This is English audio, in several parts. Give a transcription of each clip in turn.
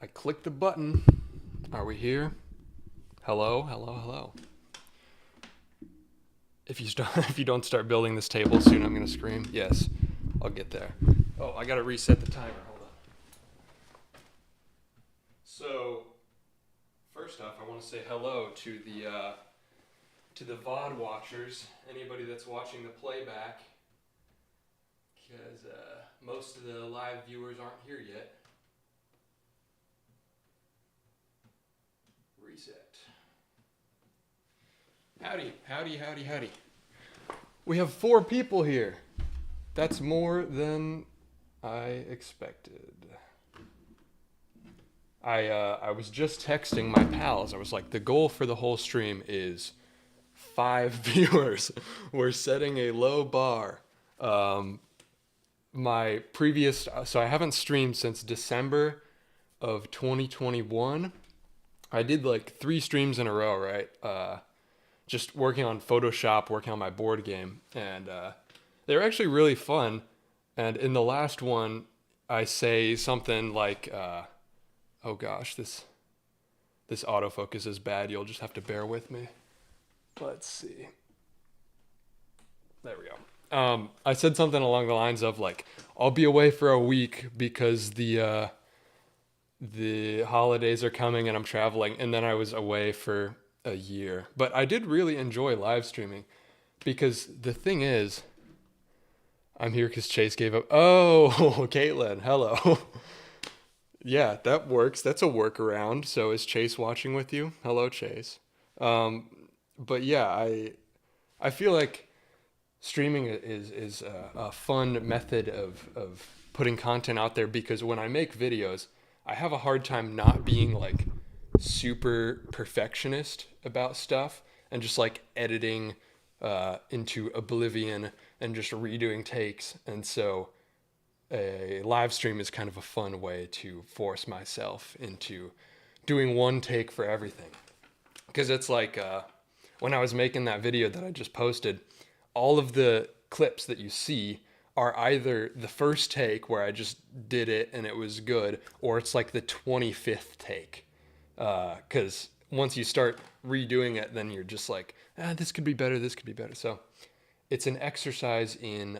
I click the button. Are we here? Hello, hello, hello. If you don't start building this table soon, I'm gonna scream. Yes, I'll get there. Oh, I gotta reset the timer. Hold on. So, first off, I want to say hello to the VOD watchers. Anybody that's watching the playback, because most of the live viewers aren't here yet. Reset. Howdy, howdy, howdy, howdy. We have 4 people here. That's more than I expected. I was just texting my pals. I was like, the goal for the whole stream is 5 viewers. We're setting a low bar. My previous, so I haven't streamed since December of 2021. I did like 3 streams in a row, right? Just working on Photoshop, working on my board game, and they were actually really fun. And in the last one, I say something like, "Oh gosh, this autofocus is bad. You'll just have to bear with me." Let's see. There we go. I said something along the lines of like, "I'll be away for a week because the holidays are coming and I'm traveling," and then I was away for a year. But I did really enjoy live streaming because the thing is, I'm here because Chase gave up. Oh, Caitlin, hello. Yeah, that works. That's a workaround. So is Chase watching with you? Hello, Chase. But yeah, I feel like streaming is a fun method of putting content out there because when I make videos, I have a hard time not being like super perfectionist about stuff and just like editing into oblivion and just redoing takes. And so a live stream is kind of a fun way to force myself into doing one take for everything. Because it's like when I was making that video that I just posted, all of the clips that you see are either the first take where I just did it and it was good, or it's like the 25th take. Because once you start redoing it, then you're just like, this could be better, this could be better. So it's an exercise in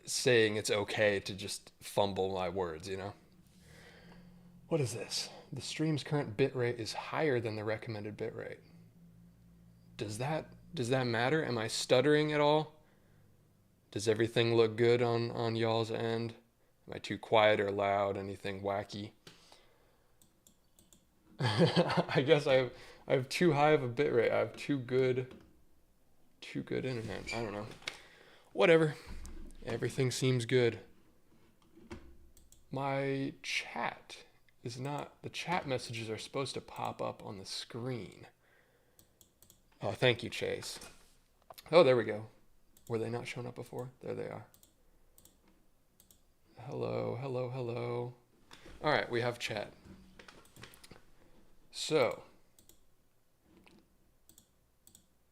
saying it's okay to just fumble my words, you know? What is this? The stream's current bitrate is higher than the recommended bitrate. Does that matter? Am I stuttering at all? Does everything look good on y'all's end? Am I too quiet or loud? Anything wacky? I guess I have too high of a bitrate. I have too good internet. I don't know. Whatever. Everything seems good. My chat is not, the chat messages are supposed to pop up on the screen. Oh, thank you, Chase. Oh, there we go. Were they not showing up before? There they are. Hello, hello, hello. All right, we have chat. So,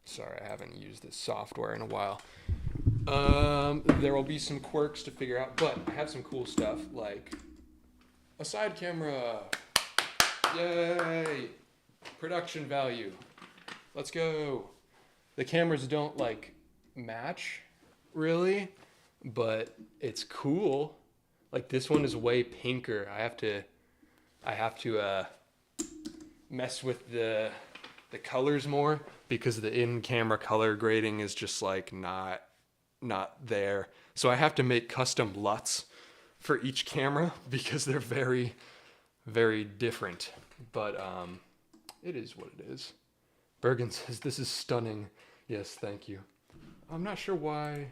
sorry, I haven't used this software in a while. There will be some quirks to figure out, but I have some cool stuff like a side camera. Yay! Production value. Let's go. The cameras don't like match really, but it's cool. Like this one is way pinker. I have to mess with the colors more because the in-camera color grading is just like not there. So I have to make custom LUTs for each camera because they're very, very different. But it is what it is. Bergen says, this is stunning. Yes, thank you. I'm not sure why.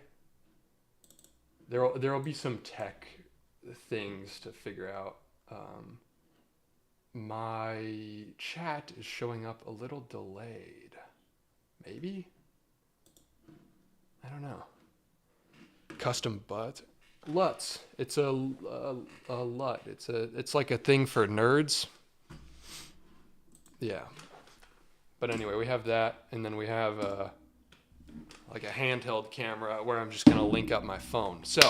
There'll be some tech things to figure out. My chat is showing up a little delayed. Maybe? I don't know. Custom butt. LUTs. It's a LUT. It's like a thing for nerds. Yeah. But anyway, we have that, and then we have like a handheld camera where I'm just gonna link up my phone. So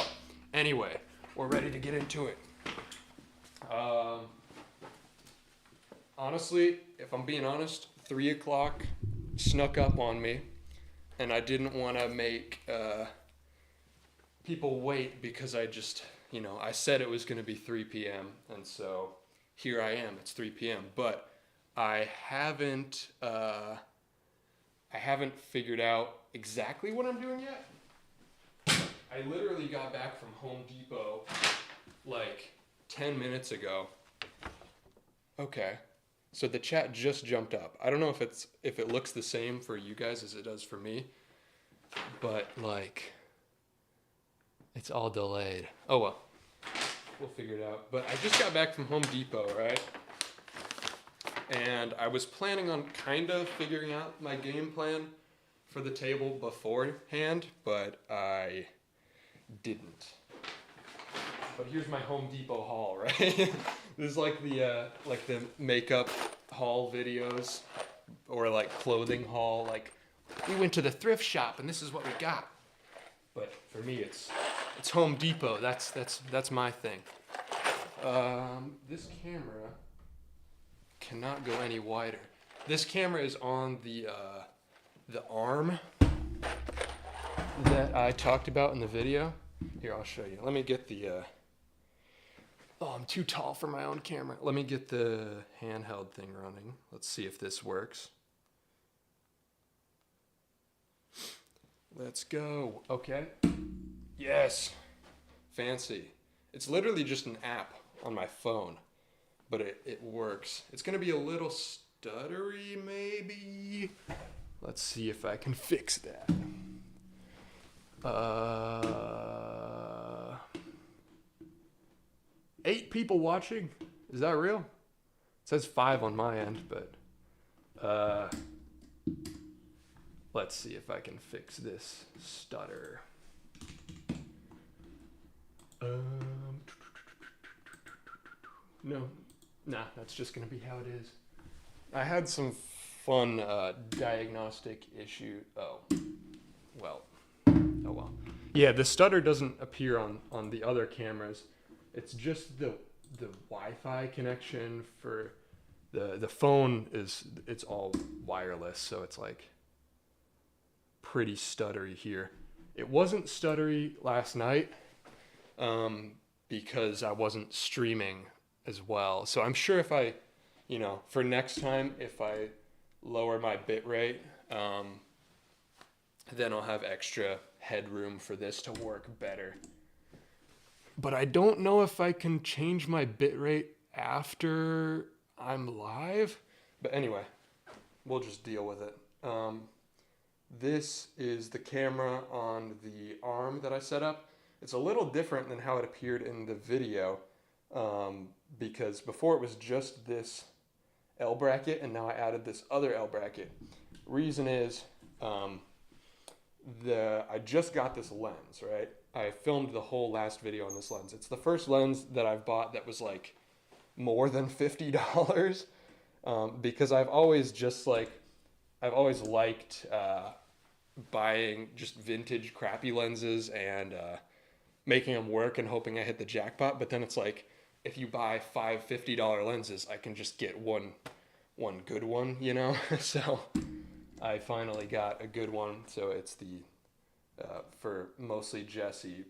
anyway, we're ready to get into it. Honestly, if I'm being honest, 3 o'clock snuck up on me, and I didn't want to make people wait because I just, I said it was going to be 3 p.m. and so here I am. It's 3 p.m. But I haven't figured out exactly what I'm doing yet. I literally got back from Home Depot like 10 minutes ago. Okay. So the chat just jumped up. I don't know if it looks the same for you guys as it does for me, but like it's all delayed. Oh well. We'll figure it out. But I just got back from Home Depot, right? And I was planning on kind of figuring out my game plan for the table beforehand, but I didn't. But here's my Home Depot haul, right? This is like the makeup haul videos, or like clothing haul. Like, we went to the thrift shop and this is what we got. But for me, it's Home Depot. That's my thing. This camera cannot go any wider. This camera is on the arm that I talked about in the video. Here, I'll show you. Let me get the. Oh, I'm too tall for my own camera. Let me get the handheld thing running. Let's see if this works. Let's go. Okay. Yes. Fancy. It's literally just an app on my phone, but it works. It's going to be a little stuttery, maybe. Let's see if I can fix that. 8 people watching? Is that real? It says 5 on my end, but let's see if I can fix this stutter. No, nah, that's just gonna be how it is. I had some fun diagnostic issue. Oh well. Yeah, the stutter doesn't appear on the other cameras. It's just the Wi-Fi connection for the phone it's all wireless, so it's like pretty stuttery here. It wasn't stuttery last night because I wasn't streaming as well. So I'm sure if I, for next time, if I lower my bit rate, then I'll have extra headroom for this to work better. But I don't know if I can change my bitrate after I'm live. But anyway, we'll just deal with it. This is the camera on the arm that I set up. It's a little different than how it appeared in the video because before it was just this L bracket and now I added this other L bracket. Reason is I just got this lens, right? I filmed the whole last video on this lens. It's the first lens that I've bought that was like more than $50 because I've always liked buying just vintage crappy lenses and making them work and hoping I hit the jackpot. But then it's like, if you buy 5 $50 lenses, I can just get one good one, So I finally got a good one. So it's the for mostly Jesse,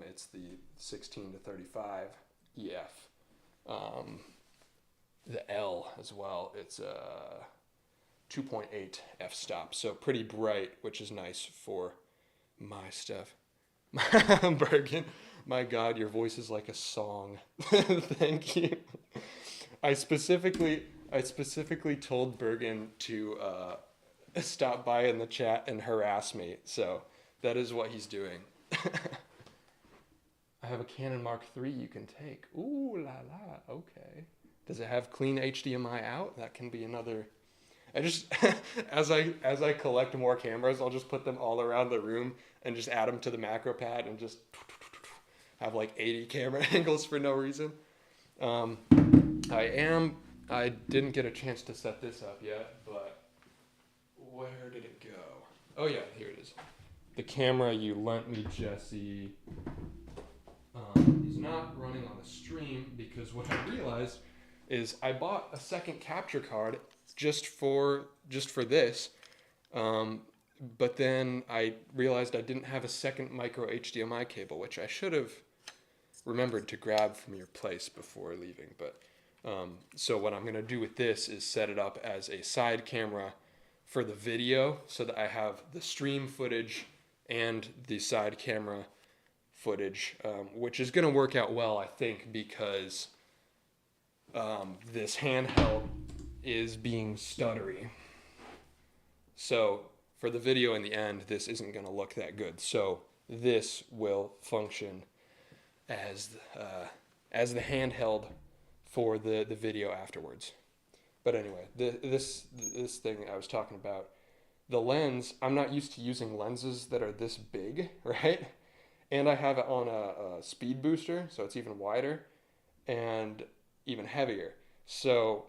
it's the 16 to 35 EF. The L as well, it's a 2.8 f-stop, so pretty bright, which is nice for my stuff. Bergen, my God, your voice is like a song. Thank you. I specifically told Bergen to stop by in the chat and harass me, so that is what he's doing. I have a Canon Mark III you can take. Ooh la la, okay. Does it have clean HDMI out? That can be another. I just, as I collect more cameras, I'll just put them all around the room and just add them to the macro pad and just have like 80 camera angles for no reason. I didn't get a chance to set this up yet, but where did it go? Oh yeah, here it is. The camera you lent me, Jesse, is not because what I realized is I bought a second capture card just for this. But then I realized I didn't have a second micro HDMI cable, which I should have remembered to grab from your place before leaving. But so what I'm going to do with this is set it up as a side camera for the video so that I have the stream footage and the side camera footage, which is going to work out well, I think, because this handheld is being stuttery. So for the video in the end, this isn't going to look that good. So this will function as the handheld for the video afterwards. But anyway, this thing I was talking about, the lens, I'm not used to using lenses that are this big, right? And I have it on a speed booster, so it's even wider and even heavier. So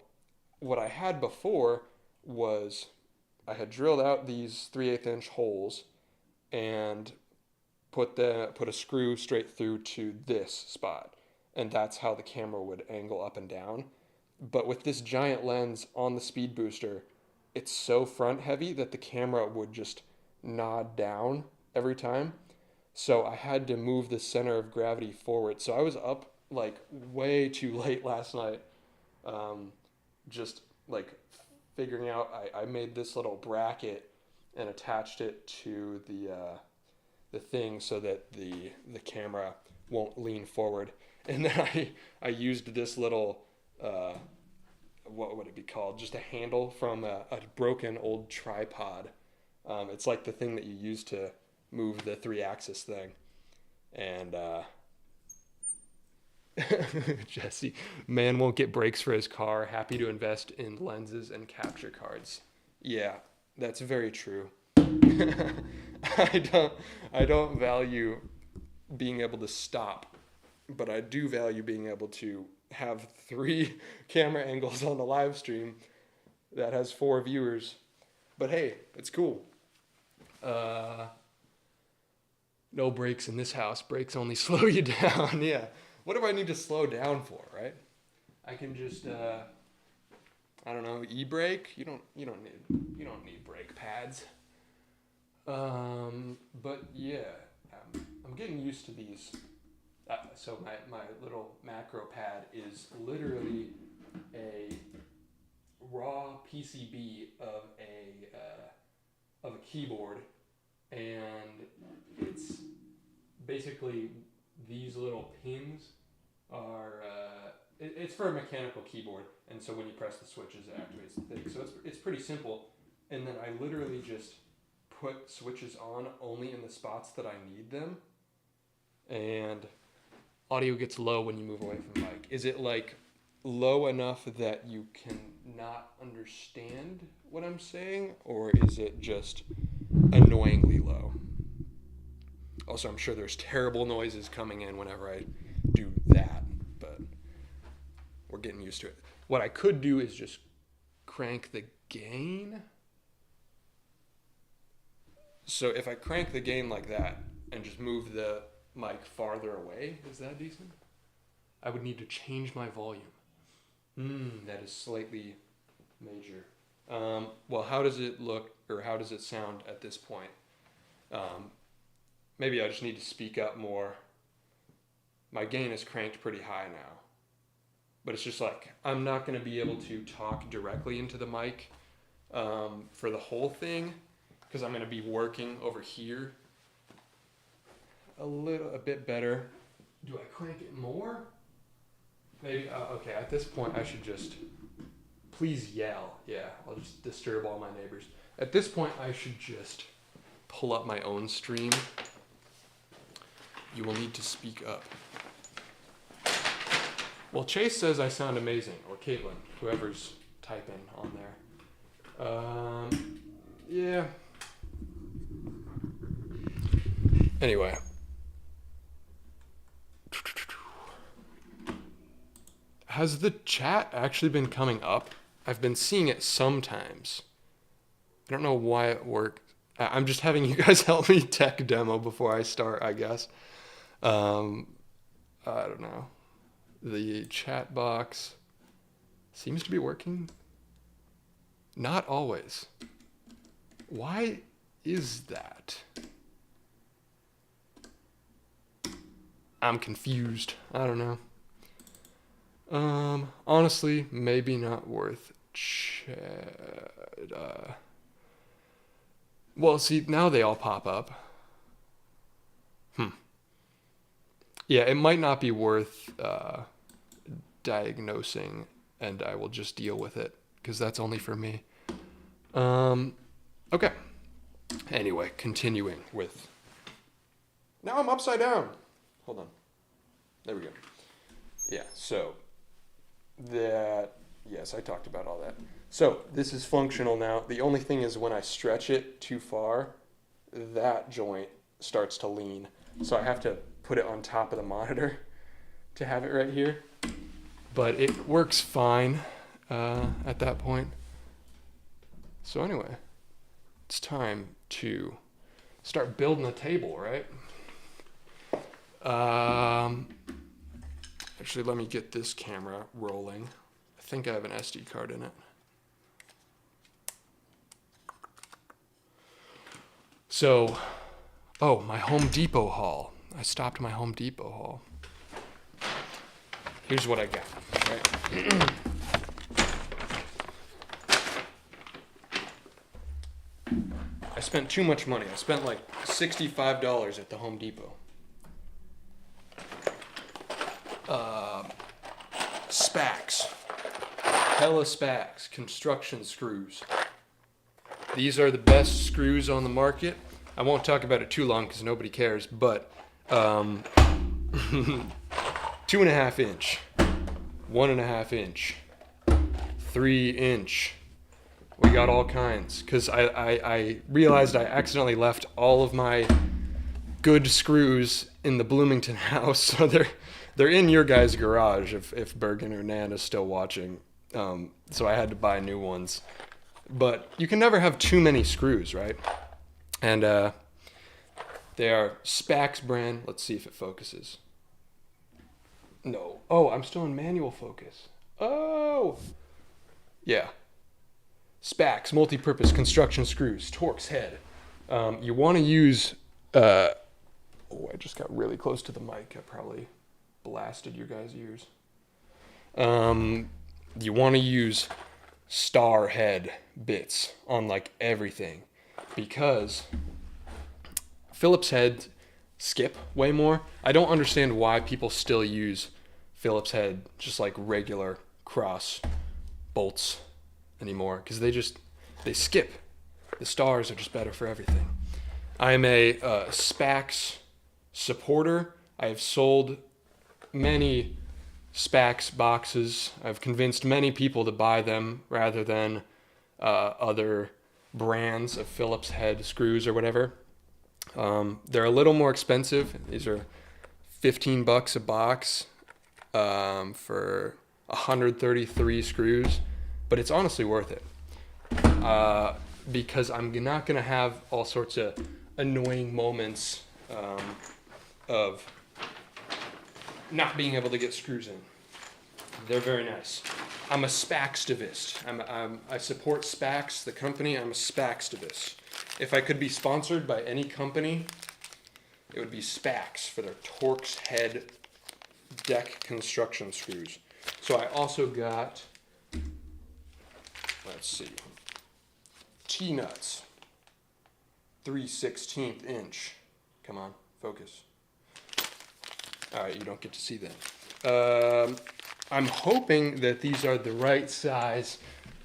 what I had before was I had drilled out these 3/8 inch holes and put a screw straight through to this spot, and that's how the camera would angle up and down. But with this giant lens on the speed booster, it's so front heavy that the camera would just nod down every time. So I had to move the center of gravity forward. So I was up like way too late last night, just like figuring out. I made this little bracket and attached it to the thing so that the camera won't lean forward. And then I used this little what would it be called? Just a handle from a broken old tripod. It's like the thing that you use to move the 3-axis thing. And Jesse, man won't get brakes for his car. Happy to invest in lenses and capture cards. Yeah, that's very true. I don't value being able to stop, but I do value being able to have 3 camera angles on the live stream that has 4 viewers. But hey, it's cool. No brakes in this house. Brakes only slow you down. Yeah. What do I need to slow down for, right? I can just I don't know, e-brake. You don't need brake pads. But yeah, I'm getting used to these. So my little macro pad is literally a raw PCB of a keyboard, and it's basically these little pins are it's for a mechanical keyboard, and so when you press the switches, it activates the thing. So it's pretty simple, and then I literally just put switches on only in the spots that I need them, and audio gets low when you move away from the mic. Is it like low enough that you can not understand what I'm saying, or is it just annoyingly low? Also, I'm sure there's terrible noises coming in whenever I do that, but we're getting used to it. What I could do is just crank the gain. So if I crank the gain like that and just move the mic farther away, is that decent? I would need to change my volume. That is slightly major. Well, how does it look, or how does it sound at this point? Maybe I just need to speak up more. My gain is cranked pretty high now, but it's just like I'm not going to be able to talk directly into the mic for the whole thing, because I'm going to be working over here a bit better. Do I crank it more? Maybe, okay, at this point I should just, please yell. Yeah, I'll just disturb all my neighbors. At this point I should just pull up my own stream. You will need to speak up. Well, Chase says I sound amazing, or Caitlin, whoever's typing on there. Yeah. Anyway. Has the chat actually been coming up? I've been seeing it sometimes. I don't know why it worked. I'm just having you guys help me tech demo before I start, I guess. I don't know. The chat box seems to be working. Not always. Why is that? I'm confused. I don't know. Honestly, maybe not worth well, see, now they all pop up. Yeah, it might not be worth diagnosing, and I will just deal with it, because that's only for me. Okay. Anyway, continuing with... Now I'm upside down. Hold on. There we go. Yeah, so... Yes, I talked about all that. So, this is functional now. The only thing is when I stretch it too far, that joint starts to lean. So I have to put it on top of the monitor to have it right here. But it works fine at that point. So anyway, it's time to start building a table, right? Actually, let me get this camera rolling. I think I have an SD card in it. So, oh, my Home Depot haul. I stopped my Home Depot haul. Here's what I got, right? I spent too much money. I spent like $65 at the Home Depot. SPAX. Hella SPAX. Construction screws. These are the best screws on the market. I won't talk about it too long because nobody cares, but 2.5 inch, 1.5 inch, 3 inch. We got all kinds, because I realized I accidentally left all of my good screws in the Bloomington house, so they're in your guys' garage if Bergen or Nan is still watching. So I had to buy new ones. But you can never have too many screws, right? And they are SPAX brand. Let's see if it focuses. No. Oh, I'm still in manual focus. Oh! Yeah. SPAX, multi-purpose construction screws, Torx head. You want to use... oh, I just got really close to the mic. I probably blasted your guys' ears. You want to use star head bits on like everything, because Phillips head skip way more. I don't understand why people still use Phillips head, just like regular cross bolts anymore, because they skip. The stars are just better for everything. I'm a SPAX supporter. I have sold many SPAX boxes. I've convinced many people to buy them rather than other brands of Phillips head screws or whatever. They're a little more expensive. These are $15 a box for 133 screws, but it's honestly worth it because I'm not going to have all sorts of annoying moments of not being able to get screws in. They're very nice. I'm a SPAXtivist. I support SPAX, the company. I'm a SPAXtivist. If I could be sponsored by any company, it would be SPAX for their Torx head deck construction screws. So I also got, let's see, T-nuts, 3/16 inch. Come on, focus. All right, you don't get to see that. I'm hoping that these are the right size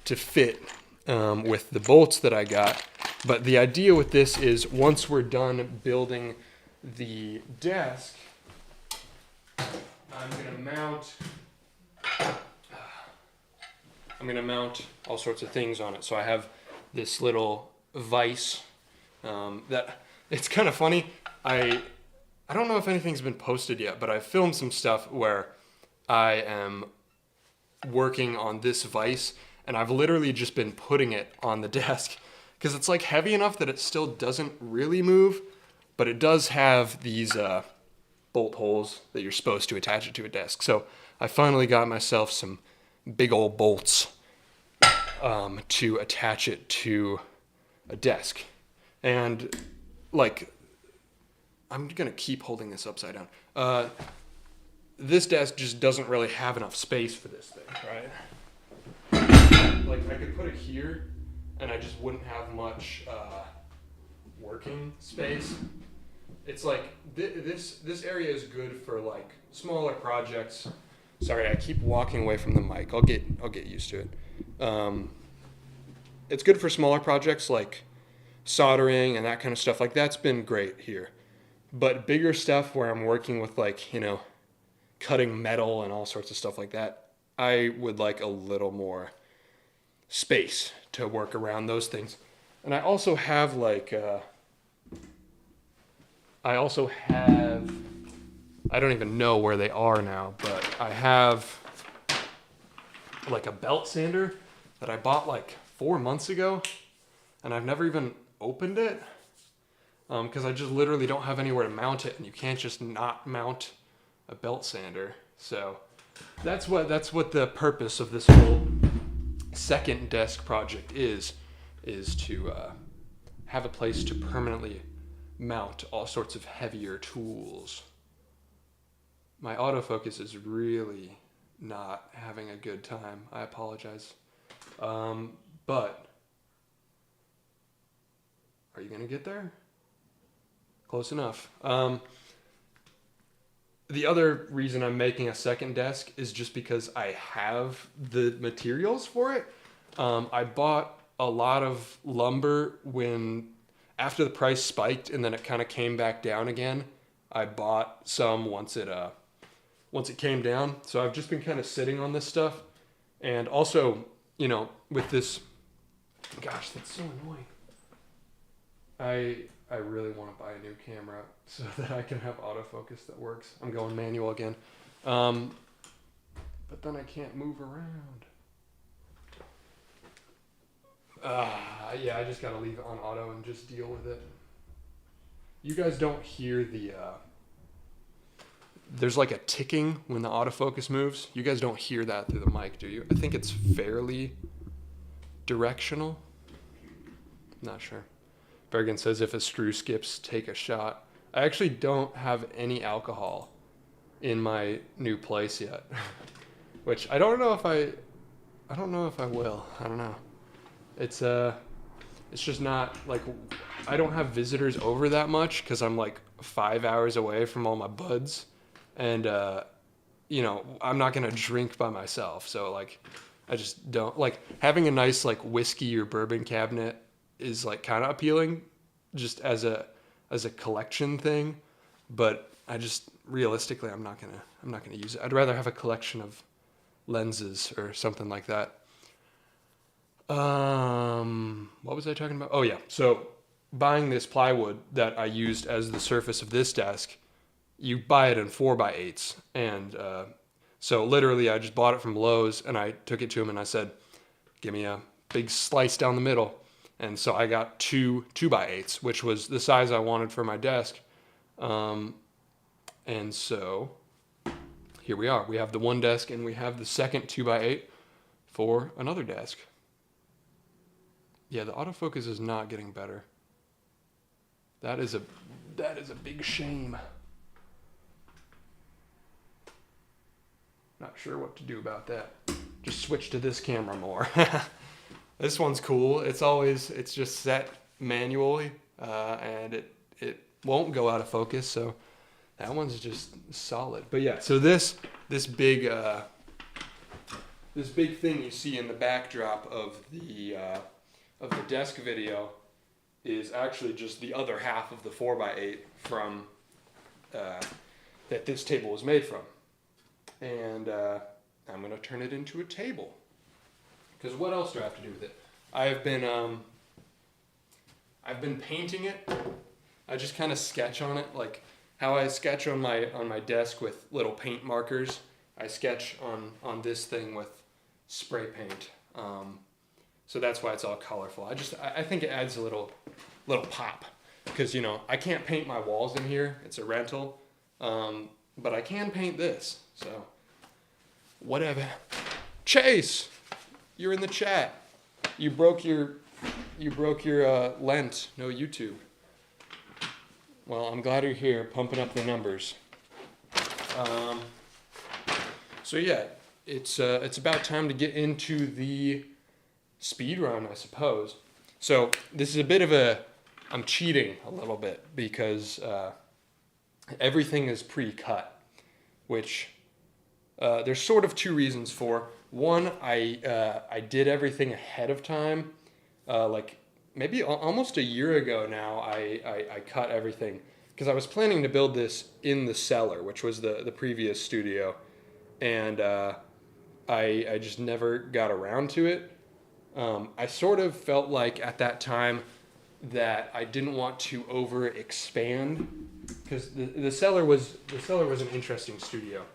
to fit with the bolts that I got. But the idea with this is once we're done building the desk, I'm gonna mount all sorts of things on it. So I have this little vise that it's kind of funny. I don't know if anything's been posted yet, but I filmed some stuff where I am working on this vise, and I've literally just been putting it on the desk because it's like heavy enough that it still doesn't really move, but it does have these bolt holes that you're supposed to attach it to a desk. So I finally got myself some big old bolts to attach it to a desk. And like, I'm gonna keep holding this upside down. This desk just doesn't really have enough space for this thing, right? Like I could put it here and I just wouldn't have much working space. It's like this area is good for like smaller projects. Sorry, I keep walking away from the mic. I'll get used to it. It's good for smaller projects like soldering and that kind of stuff. Like that's been great here. But bigger stuff where I'm working with like, you know, cutting metal and all sorts of stuff like that, I would like a little more space to work around those things. And I also have like, I don't even know where they are now, but I have like a belt sander that I bought like 4 months ago, and I've never even opened it because I just literally don't have anywhere to mount it, and you can't just not mount a belt sander. So that's what the purpose of this whole second desk project is to have a place to permanently mount all sorts of heavier tools. My autofocus is really not having a good time. I apologize. But are you gonna get there? Close enough. The other reason I'm making a second desk is just because I have the materials for it. I bought a lot of lumber after the price spiked and then it kind of came back down again. I bought some once it came down. So I've just been kind of sitting on this stuff. And also, you know, with this, gosh, that's so annoying. I really want to buy a new camera so that I can have autofocus that works. I'm going manual again. But then I can't move around. Yeah, I just got to leave it on auto and just deal with it. You guys don't hear there's like a ticking when the autofocus moves. You guys don't hear that through the mic, do you? I think it's fairly directional. Not sure. Bergen says if a screw skips, take a shot. I actually don't have any alcohol in my new place yet, which I don't know if I will. I don't know. It's just not like, I don't have visitors over that much because I'm like 5 hours away from all my buds, and you know, I'm not gonna drink by myself. So like, I just don't like having a nice like whiskey or bourbon cabinet is like kind of appealing just as a collection thing, but I just realistically I'm not gonna use it. I'd rather have a collection of lenses or something like that. What was I talking about? Oh yeah, so buying this plywood that I used as the surface of this desk, you buy it in 4x8s, and so literally I just bought it from Lowe's and I took it to him and I said, give me a big slice down the middle. And so I got 2x8s, which was the size I wanted for my desk. And so here we are. We have the one desk and we have the second 2x8 for another desk. Yeah, the autofocus is not getting better. That is a big shame. Not sure what to do about that. Just switch to this camera more. This one's cool. It's just set manually, and it won't go out of focus. So that one's just solid. But yeah, so this big thing you see in the backdrop of the desk video is actually just the other half of the 4x8 from that this table was made from, and I'm gonna turn it into a table. Because what else do I have to do with it? I've been painting it. I just kind of sketch on it, like how I sketch on my desk with little paint markers. I sketch on this thing with spray paint. So that's why it's all colorful. I think it adds a little pop, because you know I can't paint my walls in here. It's a rental, But I can paint this, so whatever. Chase, you're in the chat. You broke your Lent. No YouTube. Well, I'm glad you're here, pumping up the numbers. So yeah, it's about time to get into the speed run, I suppose. So this is a bit of I'm cheating a little bit because everything is pre-cut, which there's sort of two reasons for. One, I did everything ahead of time, like maybe almost a year ago now. I cut everything because I was planning to build this in the cellar, which was the previous studio, and I just never got around to it. I sort of felt like at that time that I didn't want to over expand because the cellar was an interesting studio.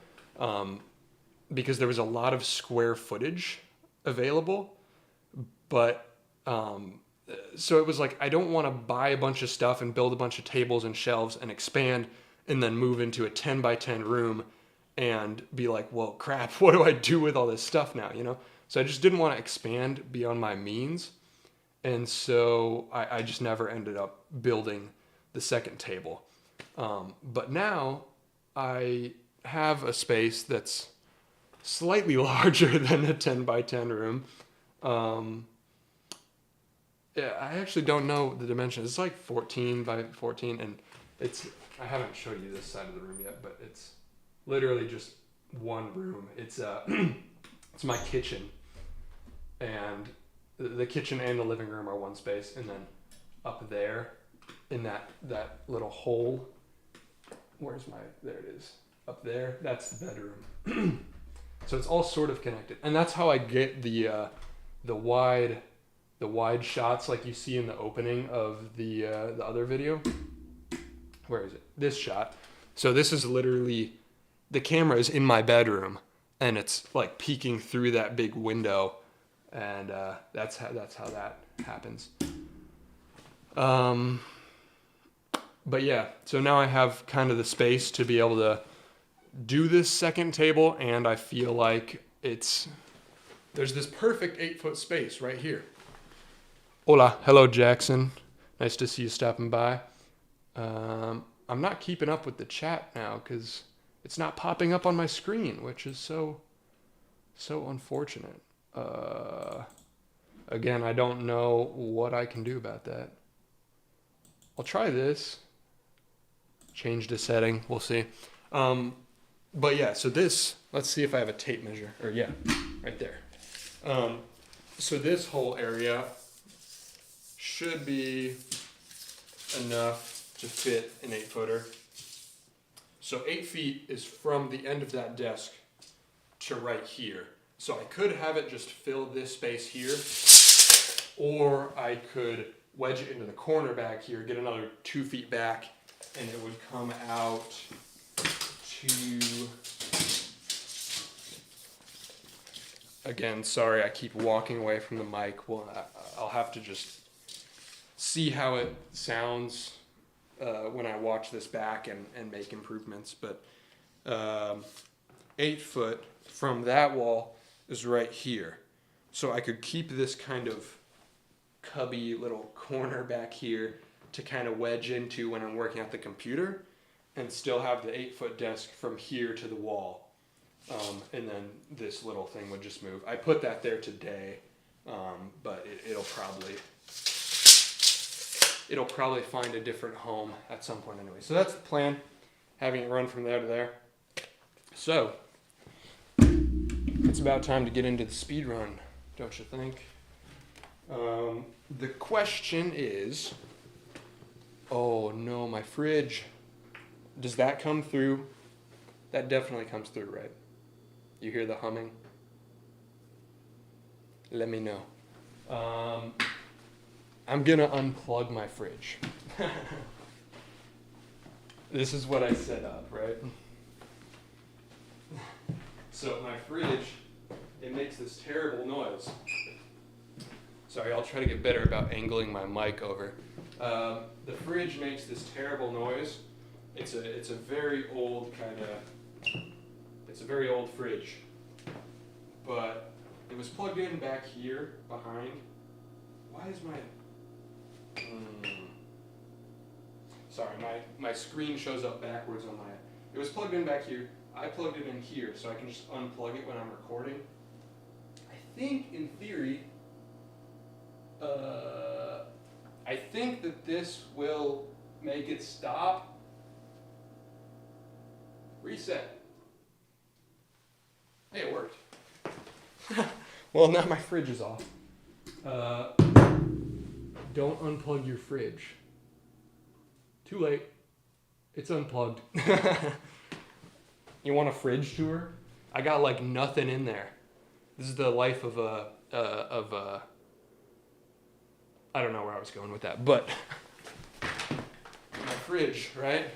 Because there was a lot of square footage available, but so it was like I don't want to buy a bunch of stuff and build a bunch of tables and shelves and expand and then move into a 10 by 10 room and be like, well, crap, what do I do with all this stuff now, you know? So I just didn't want to expand beyond my means, and so I just never ended up building the second table. But now I have a space that's slightly larger than a 10 by 10 room. Yeah, I actually don't know the dimensions. It's like 14 by 14, and I haven't showed you this side of the room yet, but it's literally just one room. It's it's my kitchen, and the kitchen and the living room are one space, and then up there in that little hole, there it is, up there, that's the bedroom. So it's all sort of connected, and that's how I get the wide shots like you see in the opening of the other video. Where is it? This shot. So this is literally, the camera is in my bedroom, and it's like peeking through that big window, and that's how that happens. But yeah, so now I have kind of the space to be able to do this second table, and I feel like there's this perfect 8-foot space right here. Hola, hello Jackson. Nice to see you stopping by. I'm not keeping up with the chat now because it's not popping up on my screen, which is so unfortunate. Again, I don't know what I can do about that. I'll try this. Change the setting, we'll see. But yeah, so this, let's see if I have a tape measure. Or yeah, right there. So this whole area should be enough to fit an 8-footer. So 8 feet is from the end of that desk to right here. So I could have it just fill this space here, or I could wedge it into the corner back here, get another 2 feet back, and it would come out to, again, sorry, I keep walking away from the mic. Well, I'll have to just see how it sounds when I watch this back and make improvements. But 8 foot from that wall is right here. So I could keep this kind of cubby little corner back here to kind of wedge into when I'm working at the computer, and still have the 8-foot desk from here to the wall. And then this little thing would just move. I put that there today, but it'll probably find a different home at some point anyway. So that's the plan, having it run from there to there. So it's about time to get into the speed run, don't you think? The question is, oh no, my fridge. Does that come through? That definitely comes through, right? You hear the humming? Let me know. I'm gonna unplug my fridge. This is what I set up, right? So my fridge, it makes this terrible noise. Sorry, I'll try to get better about angling my mic over. The fridge makes this terrible noise It's a very old it's a very old fridge, but it was plugged in back here behind. Why is my sorry, my screen shows up backwards on my, it was plugged in back here. I plugged it in here so I can just unplug it when I'm recording. I think in theory, I think that this will make it stop. Reset. Hey, it worked. Well, now my fridge is off. Don't unplug your fridge. Too late. It's unplugged. You want a fridge tour? I got like nothing in there. This is the life of a I don't know where I was going with that, but my fridge, right?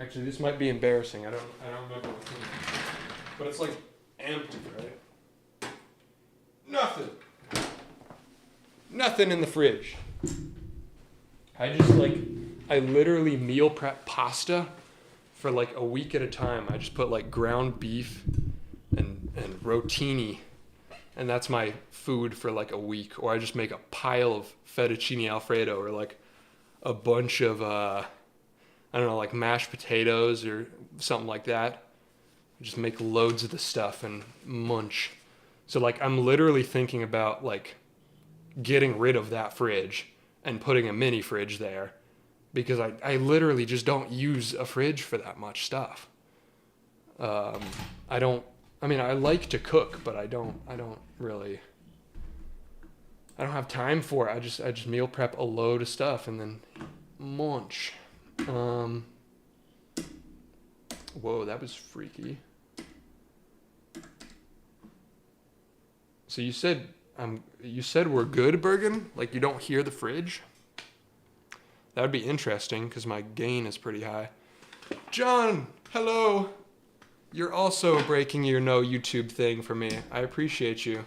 Actually, this might be embarrassing. I don't remember what's in there. But it's like empty, right? Nothing in the fridge. I literally meal prep pasta for like a week at a time. I just put like ground beef and rotini, and that's my food for like a week. Or I just make a pile of fettuccine alfredo, or like a bunch of I don't know, like mashed potatoes or something like that. Just make loads of the stuff and munch. So like I'm literally thinking about like getting rid of that fridge and putting a mini fridge there, because I literally just don't use a fridge for that much stuff. I like to cook, but I don't have time for it. I just meal prep a load of stuff and then munch. Whoa, that was freaky. So you said we're good, Bergen? Like you don't hear the fridge? That would be interesting because my gain is pretty high. John, hello. You're also breaking your no YouTube thing for me. I appreciate you.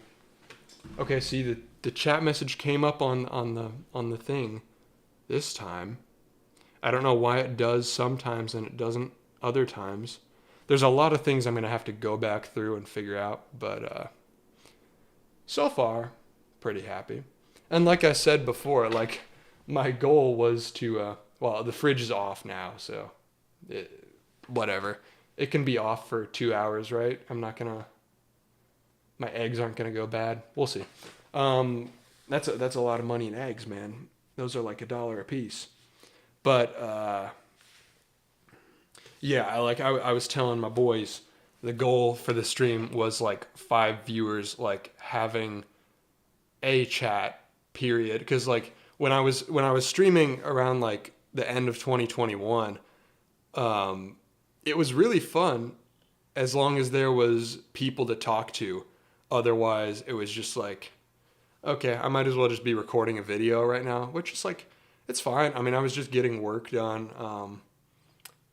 Okay, see the chat message came up on the thing this time. I don't know why it does sometimes and it doesn't other times. There's a lot of things I'm going to have to go back through and figure out, but so far, pretty happy. And like I said before, like my goal was to, well, the fridge is off now, so whatever. It can be off for 2 hours, right? My eggs aren't going to go bad. We'll see. That's a lot of money in eggs, man. Those are like $1 a piece. But, yeah, I was telling my boys, the goal for the stream was like 5 viewers, like having a chat, period. Because like when I was streaming around like the end of 2021, it was really fun as long as there was people to talk to. Otherwise, it was just like, okay, I might as well just be recording a video right now, which is like, it's fine. I mean, I was just getting work done,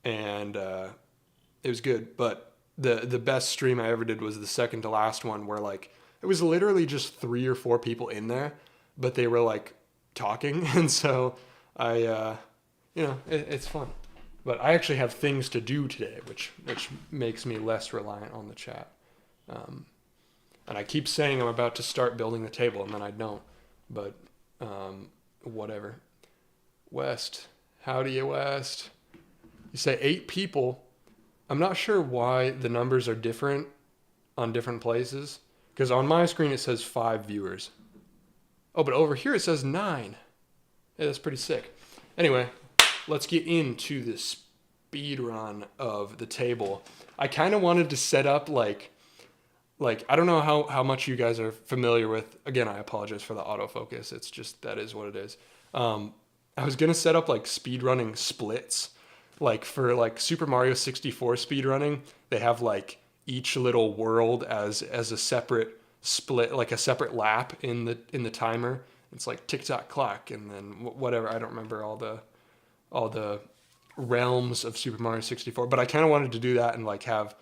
and it was good. But the best stream I ever did was the second to last one, where like it was literally just 3 or 4 people in there, but they were like talking, and so it's fun. But I actually have things to do today, which makes me less reliant on the chat. And I keep saying I'm about to start building the table, and then I don't. But whatever. West. Howdy, West. You say 8 people. I'm not sure why the numbers are different on different places. Because on my screen it says 5 viewers. Oh, but over here it says 9. Yeah, that's pretty sick. Anyway, let's get into the speed run of the table. I kind of wanted to set up like I don't know how much you guys are familiar with. Again, I apologize for the autofocus. It's just, that is what it is. I was gonna set up like speedrunning splits, like for like Super Mario 64 speedrunning. They have like each little world as a separate split, like a separate lap in the timer. It's like tick tock clock, and then whatever. I don't remember all the realms of Super Mario 64, but I kind of wanted to do that and like have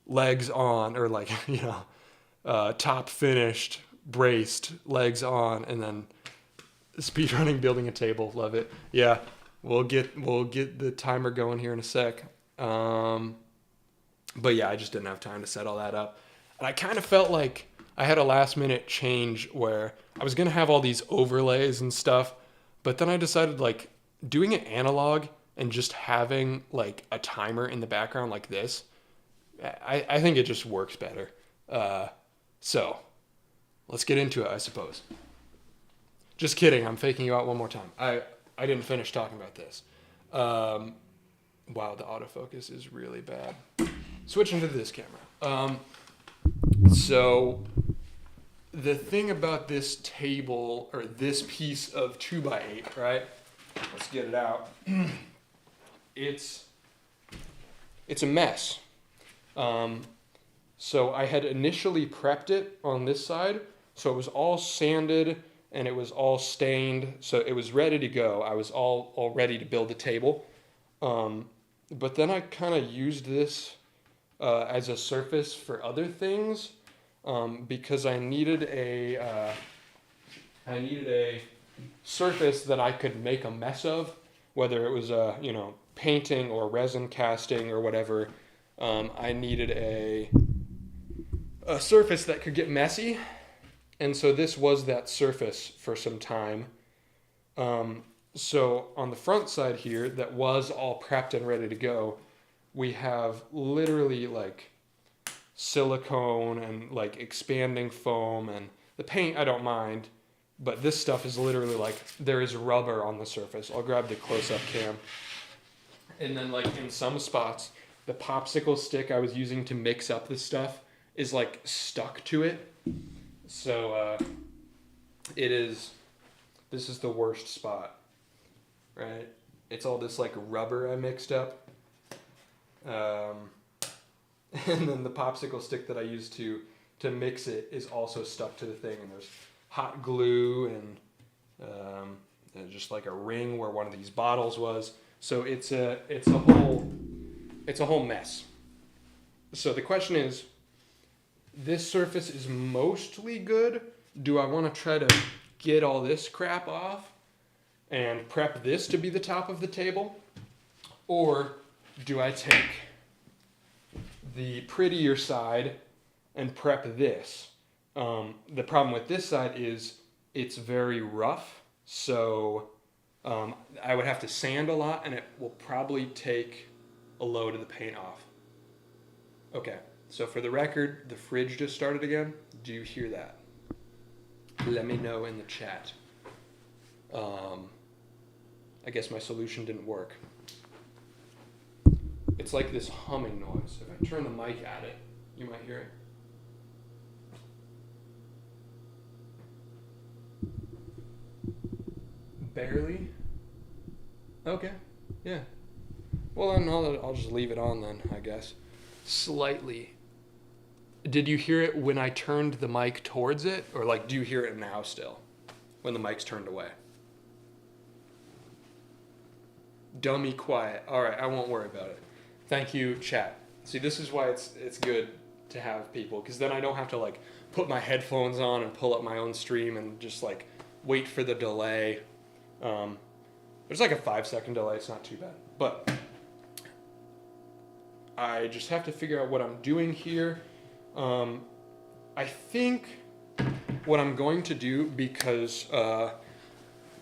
legs on, or like, top finished, braced, legs on, and then speedrunning, building a table. Love it. Yeah. we'll get the timer going here in a sec. But yeah, I just didn't have time to set all that up. And I kind of felt like I had a last minute change where I was going to have all these overlays and stuff, but then I decided like doing it analog and just having like a timer in the background like this, I think it just works better. So let's get into it, I suppose. Just kidding. I'm faking you out one more time. I didn't finish talking about this. Wow, the autofocus is really bad. Switching to this camera. So the thing about this table or this piece of 2x8, right? Let's get it out. It's a mess. So I had initially prepped it on this side, so it was all sanded and it was all stained, so it was ready to go. I was all ready to build the table. But then I kind of used this as a surface for other things because I needed a surface that I could make a mess of, whether it was painting or resin casting or whatever. I needed a surface that could get messy, and so this was that surface for some time. So on the front side here, that was all prepped and ready to go, we have literally like silicone and like expanding foam, and the paint I don't mind, but this stuff is literally like there is rubber on the surface. I'll grab the close-up cam. And then like in some spots, the popsicle stick I was using to mix up the stuff is like stuck to it. So this is the worst spot, right? It's all this like rubber I mixed up. And then the popsicle stick that I used to mix it is also stuck to the thing, and there's hot glue and just like a ring where one of these bottles was. So it's a whole mess. So the question is, this surface is mostly good. Do I want to try to get all this crap off and prep this to be the top of the table? Or do I take the prettier side and prep this? The problem with this side is it's very rough, so I would have to sand a lot, and it will probably take a load of the paint off. Okay, so for the record, the fridge just started again. Do you hear that? Let me know in the chat. I guess my solution didn't work. It's like this humming noise. If I turn the mic at it, you might hear it. Barely? Okay, yeah. Well, then I'll just leave it on then, I guess. Slightly. Did you hear it when I turned the mic towards it? Or like, do you hear it now still? When the mic's turned away? Dummy quiet. All right, I won't worry about it. Thank you, chat. See, this is why it's good to have people, because then I don't have to like put my headphones on and pull up my own stream and just like wait for the delay. There's like a 5-second delay. It's not too bad, but I just have to figure out what I'm doing here. I think what I'm going to do, because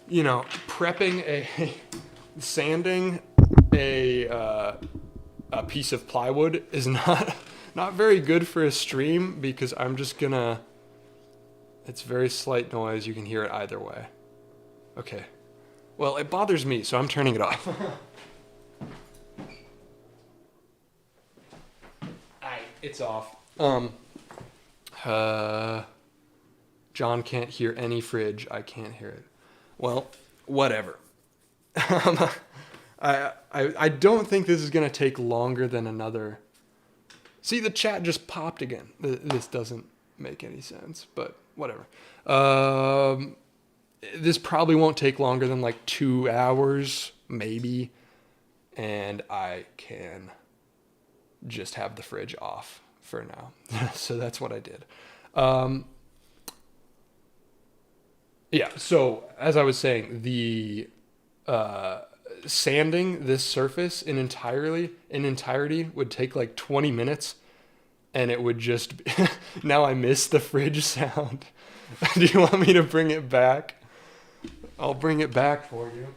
prepping sanding a piece of plywood is not very good for a stream, because I'm just gonna, it's very slight noise. You can hear it either way. Okay. Well, it bothers me, so I'm turning it off. It's off. John can't hear any fridge. I can't hear it. Well, whatever. I don't think this is going to take longer than another. See, the chat just popped again. This doesn't make any sense, but whatever. This probably won't take longer than like 2 hours, maybe. And I can just have the fridge off for now. So that's what I did. Yeah, so as I was saying, the sanding this surface in entirety would take like 20 minutes, and it would just now I miss the fridge sound. Do you want me to bring it back? I'll bring it back for you.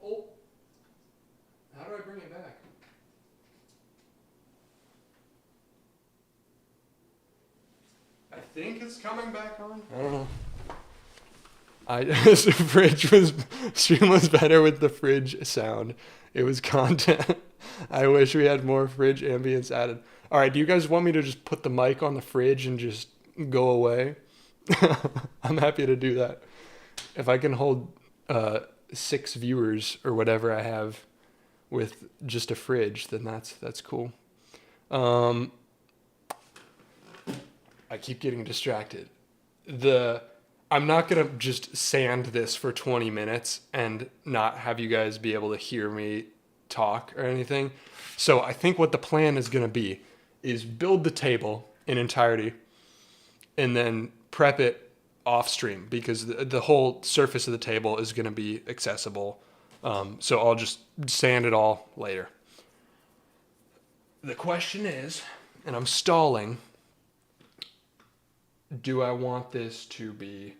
Oh, how do I bring it back? I think it's coming back on. I don't know. The stream was better with the fridge sound. It was content. I wish we had more fridge ambience added. All right, do you guys want me to just put the mic on the fridge and just go away? I'm happy to do that. If I can hold 6 viewers or whatever I have with just a fridge, then that's cool. I keep getting distracted. I'm not going to just sand this for 20 minutes and not have you guys be able to hear me talk or anything. So I think what the plan is going to be is build the table in entirety and then prep it off stream, because the whole surface of the table is going to be accessible. So I'll just sand it all later. The question is, and I'm stalling, do I want this to be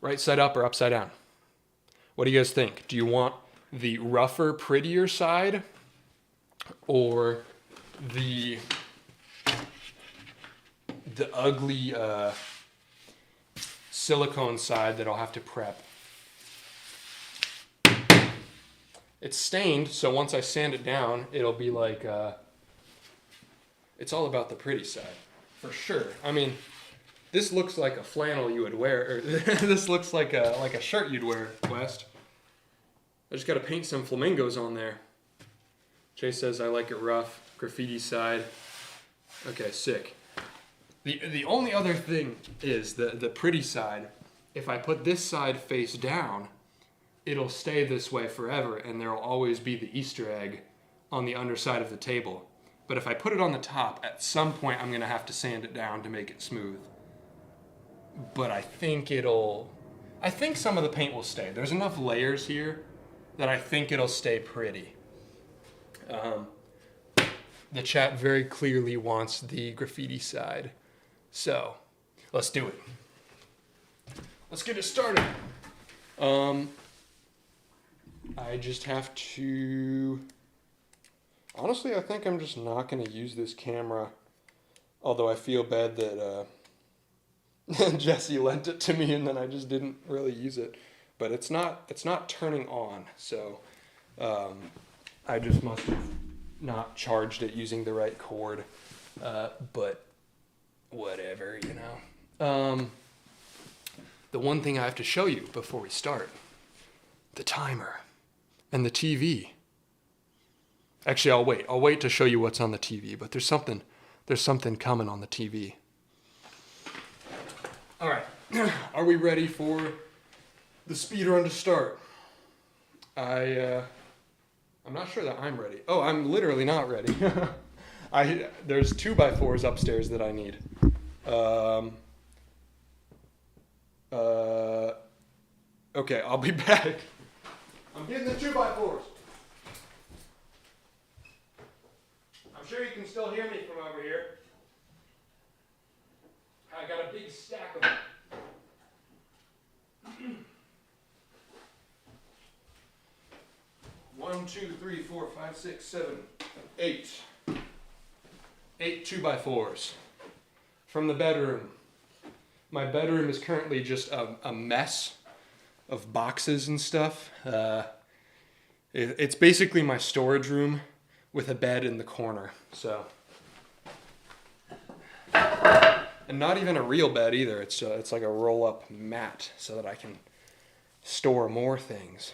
right side up or upside down? What do you guys think? Do you want the rougher, prettier side, or the ugly silicone side that I'll have to prep? It's stained, so once I sand it down, it'll be like it's all about the pretty side, for sure. I mean, this looks like a flannel you would wear, or this looks like a shirt you'd wear, West. I just got to paint some flamingos on there. Chase says I like it rough. Graffiti side. Okay, sick. The only other thing is the pretty side. If I put this side face down, it'll stay this way forever, and there will always be the Easter egg on the underside of the table. But if I put it on the top, at some point I'm going to have to sand it down to make it smooth. But I think some of the paint will stay. There's enough layers here that I think it'll stay pretty. The chat very clearly wants the graffiti side. So, let's do it. Let's get it started. I just have to... Honestly, I think I'm just not going to use this camera. Although I feel bad that Jesse lent it to me and then I just didn't really use it. But it's not turning on, so I just must have not charged it using the right cord. But whatever, you know. The one thing I have to show you before we start, the timer and the TV. Actually, I'll wait to show you what's on the TV, but there's something coming on the TV. All right, are we ready for the speed run to start? I'm not sure that I'm ready. Oh, I'm literally not ready. There's 2x4s upstairs that I need. Okay, I'll be back. I'm getting the 2x4s. I'm sure you can still hear me from over here. I got a big stack of them. 1, 2, 3, 4, 5, 6, 7, 8. 8 2x4s from the bedroom. My bedroom is currently just a mess of boxes and stuff. It's basically my storage room with a bed in the corner. So, and not even a real bed either. It's like a roll-up mat so that I can store more things.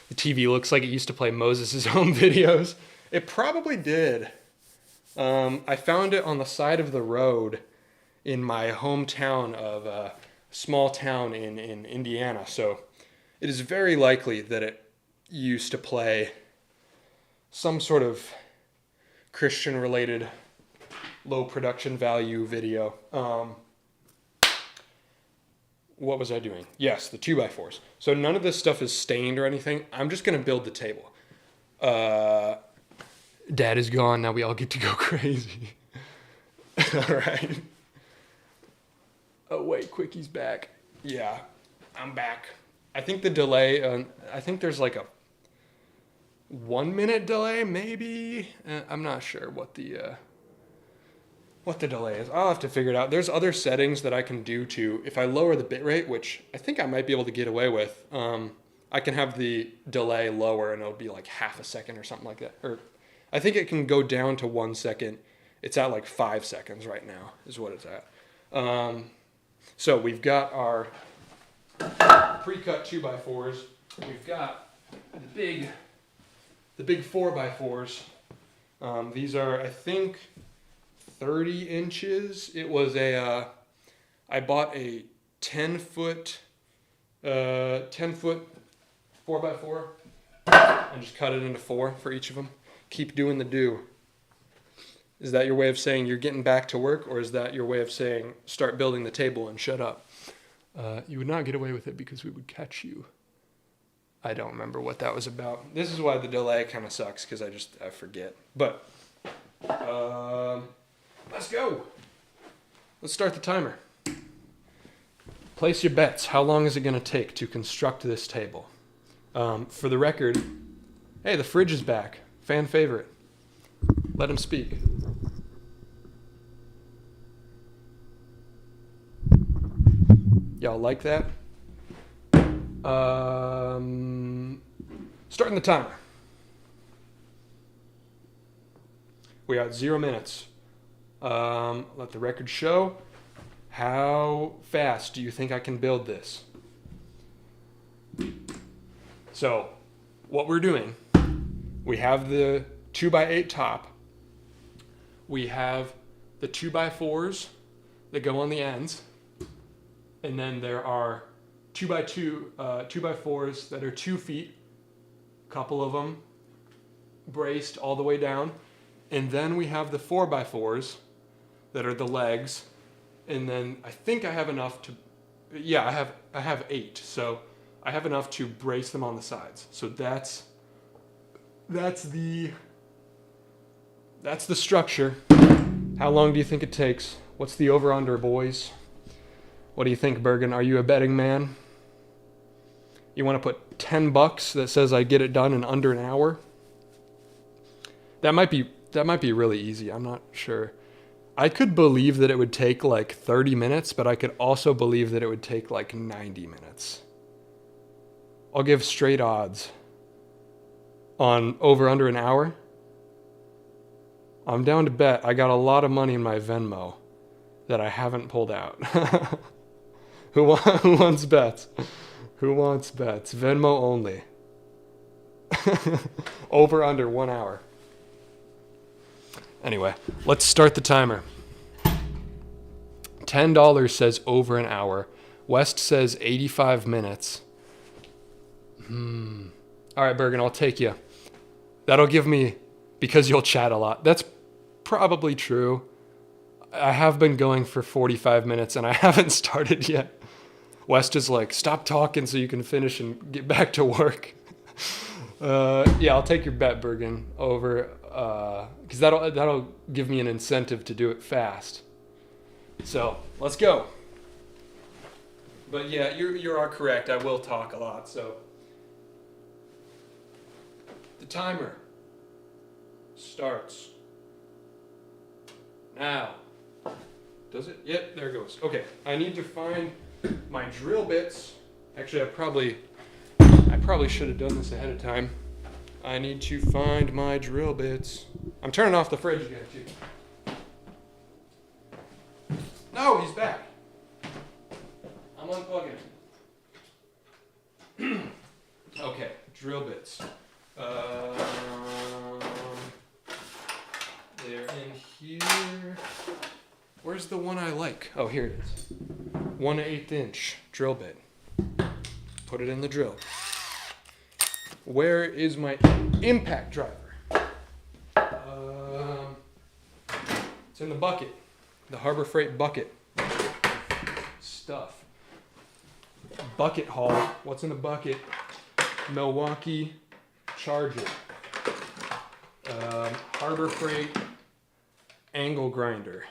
The TV looks like it used to play Moses' Home videos. It probably did. I found it on the side of the road in my hometown of a small town in Indiana. So it is very likely that it used to play some sort of Christian-related low production value video. what was I doing? Yes, the 2x4s. So none of this stuff is stained or anything. I'm just going to build the table. Dad is gone. Now we all get to go crazy. All right. Oh, wait, Quickie's back. Yeah, I'm back. I think the delay, I think there's like a 1 minute delay, maybe. I'm not sure what the delay is. I'll have to figure it out. There's other settings that I can do to, if I lower the bitrate, which I think I might be able to get away with, I can have the delay lower and it'll be like half a second or something like that. Or I think it can go down to 1 second. It's at like 5 seconds right now is what it's at. So we've got our pre-cut 2x4s. We've got the big 4x4s. These are, I think, 30 inches. It was I bought a 10-foot 4x4 and just cut it into 4 for each of them. Keep doing the do. Is that your way of saying you're getting back to work, or is that your way of saying start building the table and shut up? You would not get away with it because we would catch you. I don't remember what that was about. This is why the delay kind of sucks, because I forget. But let's go. Let's start the timer. Place your bets. How long is it going to take to construct this table? For the record, hey, the fridge is back. Fan favorite. Let him speak. Y'all like that? Starting the timer. We are at 0 minutes. Let the record show. How fast do you think I can build this? So, what we're doing, we have the 2x8 top. We have the 2x4s that go on the ends. And then there are 2x4s that are 2 feet, a couple of them braced all the way down. And then we have the 4x4s that are the legs. And then I think I have enough to, yeah, I have 8. So I have enough to brace them on the sides. So that's the structure. How long do you think it takes? What's the over-under, boys? What do you think, Bergen? Are you a betting man? You want to put $10 that says I get it done in under an hour? That might be really easy. I'm not sure. I could believe that it would take like 30 minutes, but I could also believe that it would take like 90 minutes. I'll give straight odds on over under an hour. I'm down to bet. I got a lot of money in my Venmo that I haven't pulled out. Who wants bets? Who wants bets? Venmo only. Over under 1 hour. Anyway, let's start the timer. $10 says over an hour. West says 85 minutes. All right, Bergen, I'll take you. That'll give me, because you'll chat a lot. That's probably true. I have been going for 45 minutes and I haven't started yet. West is like, stop talking so you can finish and get back to work. Yeah, I'll take your bet, Bergen, over, because that'll give me an incentive to do it fast. So let's go. But yeah, you are correct. I will talk a lot. So the timer starts now. Does it? Yep, there it goes. Okay, I need to find my drill bits. Actually, I probably should have done this ahead of time. I need to find my drill bits. I'm turning off the fridge again, too. No, he's back. I'm unplugging it. Okay, drill bits. They're in here. Where's the one I like? Oh, here it is. 1/8 inch drill bit. Put it in the drill. Where is my impact driver? It's in the bucket. The Harbor Freight bucket. Stuff. bucket haul. What's in the bucket? Milwaukee charger. Harbor Freight angle grinder.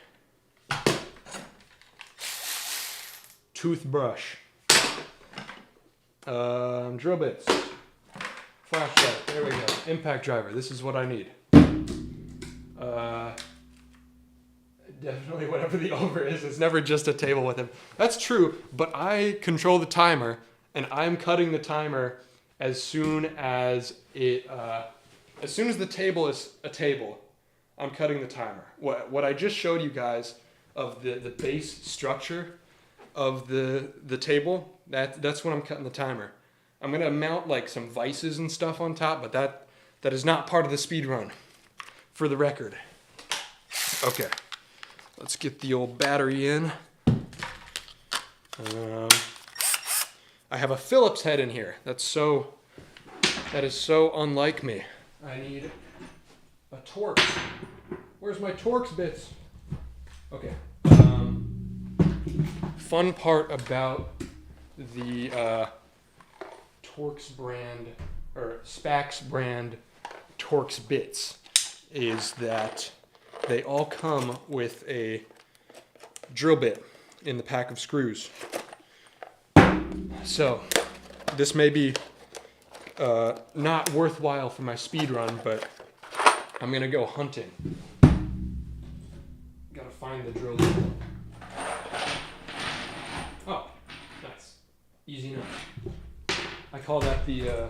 Toothbrush. Drill bits. Flashlight. There we go. Impact driver. This is what I need. Definitely whatever the over is. It's never just a table with him. That's true, but I control the timer, and I'm cutting the timer as soon as it, as soon as the table is a table, I'm cutting the timer. What I just showed you guys of the base structure of the table, that's when I'm cutting the timer. I'm gonna mount like some vices and stuff on top, but that is not part of the speed run, for the record. Okay, let's get the old battery in. I have a Phillips head in here. That is so unlike me. I need a Torx. Where's my Torx bits? Okay. Fun part about the Torx brand or SPAX brand Torx bits is that they all come with a drill bit in the pack of screws. So this may be not worthwhile for my speed run, but I'm gonna go hunting. Gotta find the drill bit. Oh, nice, easy enough. I call that the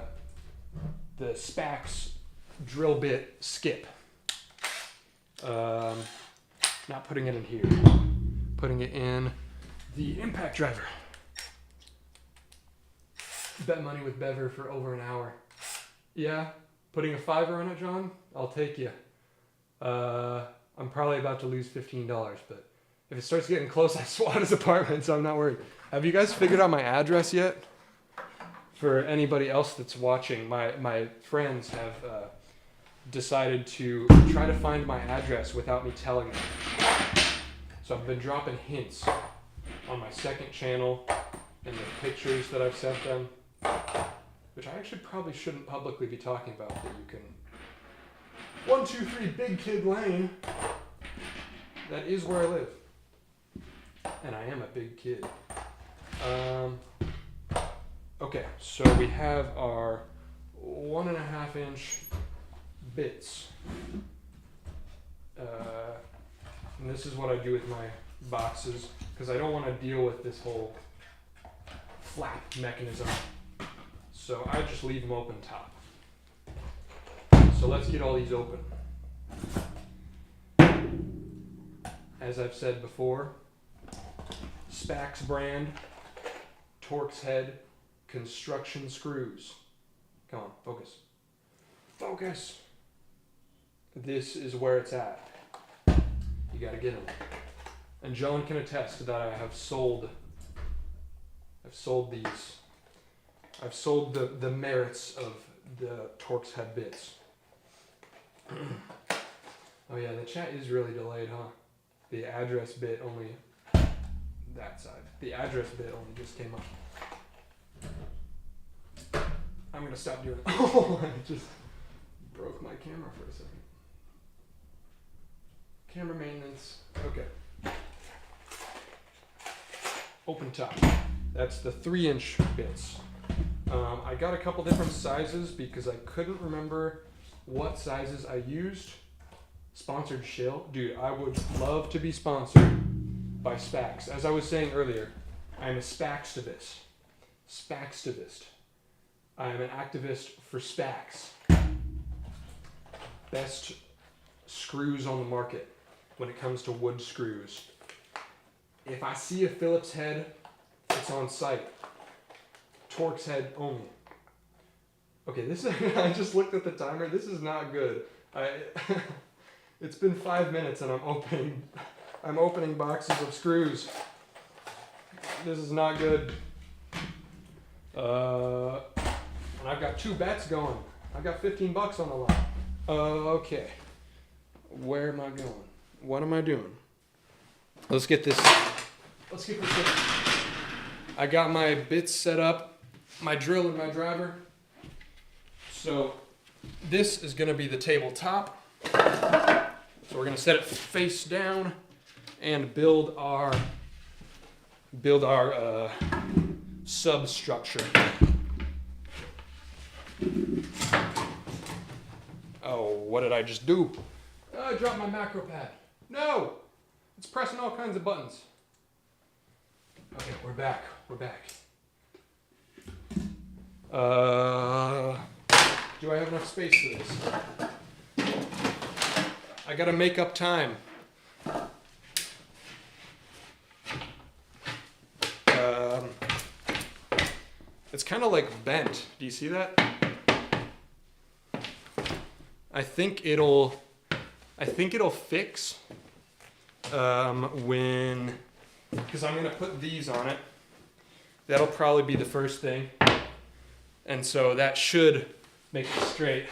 SPAX drill bit skip. Not putting it in here, putting it in the impact driver. Bet money with Bever for over an hour. Yeah, putting a $5 on it, John? I'll take you. I'm probably about to lose $15, but if it starts getting close, I swat his apartment, so I'm not worried. Have you guys figured out my address yet? For anybody else that's watching, my friends have decided to try to find my address without me telling them. So I've been dropping hints on my second channel and the pictures that I've sent them, which I actually probably shouldn't publicly be talking about, that you can 123 Big Kid Lane. That is where I live. And I am a big kid. Okay, so we have our 1.5 inch bits. And this is what I do with my boxes, because I don't want to deal with this whole flap mechanism. So I just leave them open top. So let's get all these open. As I've said before, SPAX brand, Torx head, construction screws. Come on, focus. Focus! This is where it's at. You gotta get them. And John can attest that I have sold these. I've sold the merits of the Torx head bits. Oh yeah, the chat is really delayed, huh? The address bit only, that side. The address bit only just came up. I'm gonna stop doing it. Oh, I just broke my camera for a second. Camera maintenance, okay. Open top. That's the 3-inch bits. I got a couple different sizes because I couldn't remember what sizes I used. Sponsored shill. Dude, I would love to be sponsored by SPAX. As I was saying earlier, I am a SPAXtivist. SPAXtivist. I am an activist for SPAX. Best screws on the market when it comes to wood screws. If I see a Phillips head, it's on site. Torx head only. Okay, this I just looked at the timer. This is not good. It's been 5 minutes and I'm opening boxes of screws. This is not good. And I've got 2 bets going. I've got $15 on the line. Okay. Where am I going? What am I doing? Let's get this. I got my bits set up, my drill and my driver. So this is going to be the tabletop. So we're going to set it face down and build our substructure. Oh, what did I just do? I dropped my macro pad. No! It's pressing all kinds of buttons. Okay, we're back. We're back. Do I have enough space for this? I gotta make up time. It's kind of like bent. Do you see that? I think it'll fix when, because I'm gonna put these on it. That'll probably be the first thing, and so that should make it straight.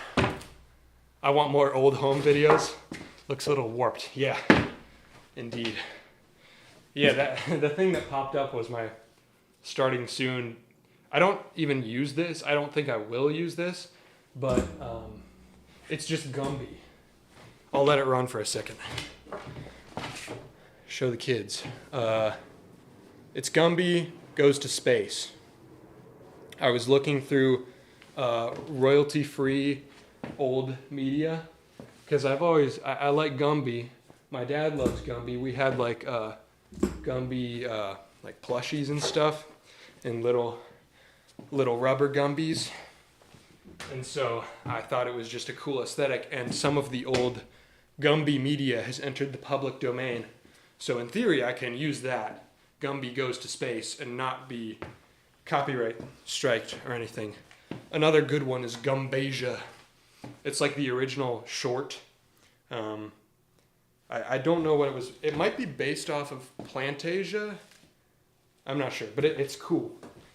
I want more old home videos. Looks a little warped. Yeah, indeed. Yeah, the thing that popped up was my starting soon. I don't even use this. I don't think I will use this, but it's just Gumby. I'll let it run for a second. Show the kids. It's Gumby Goes to Space. I was looking through royalty-free old media because I like Gumby. My dad loves Gumby. We had like Gumby like plushies and stuff, and little rubber Gumbies. And so I thought it was just a cool aesthetic, and some of the old Gumby media has entered the public domain. So in theory, I can use that, Gumby Goes to Space, and not be copyright striked or anything. Another good one is Gumbasia. It's like the original short. I don't know what it was. It might be based off of Plantasia. I'm not sure, but it's cool.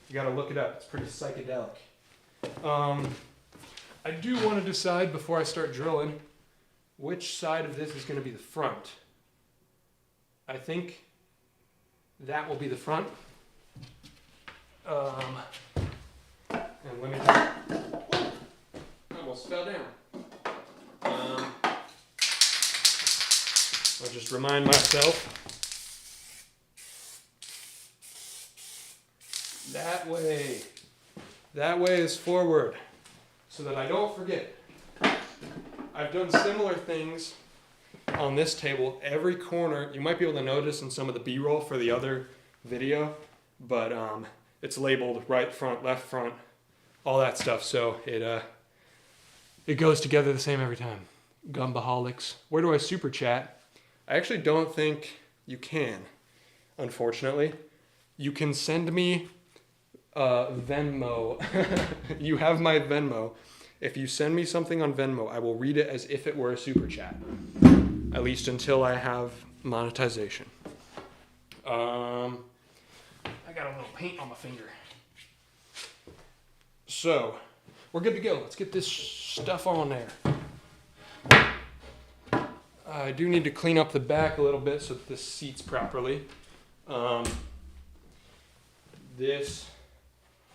You gotta look it up. It's pretty psychedelic. I do want to decide before I start drilling which side of this is going to be the front. I think that will be the front. And let me just, I almost fell down. I'll just remind myself that way is forward, so that I don't forget. I've done similar things on this table. Every corner, you might be able to notice in some of the B-roll for the other video, but it's labeled right front, left front, all that stuff. So it goes together the same every time. Gumbaholics. Where do I super chat? I actually don't think you can, unfortunately. You can send me Venmo. You have my Venmo. If you send me something on Venmo, I will read it as if it were a super chat, at least until I have monetization. I got a little paint on my finger. So, we're good to go. Let's get this stuff on there. I do need to clean up the back a little bit so that this seats properly.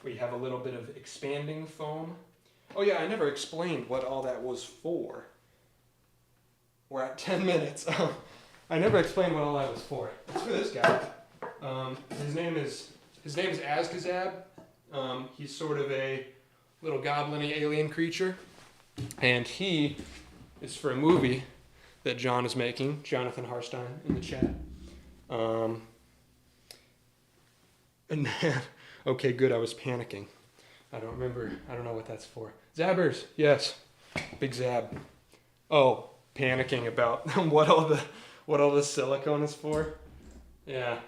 We have a little bit of expanding foam. Oh yeah, I never explained what all that was for. We're at 10 minutes. I never explained what all that was for. It's for this guy. His name is Azkaxab. He's sort of a little goblin-y alien creature. And he is for a movie that John is making, Jonathan Harstein in the chat. And then, okay, good, I was panicking. I don't know what that's for. Zabbers, yes, big zab. Oh, panicking about what all the silicone is for. Yeah.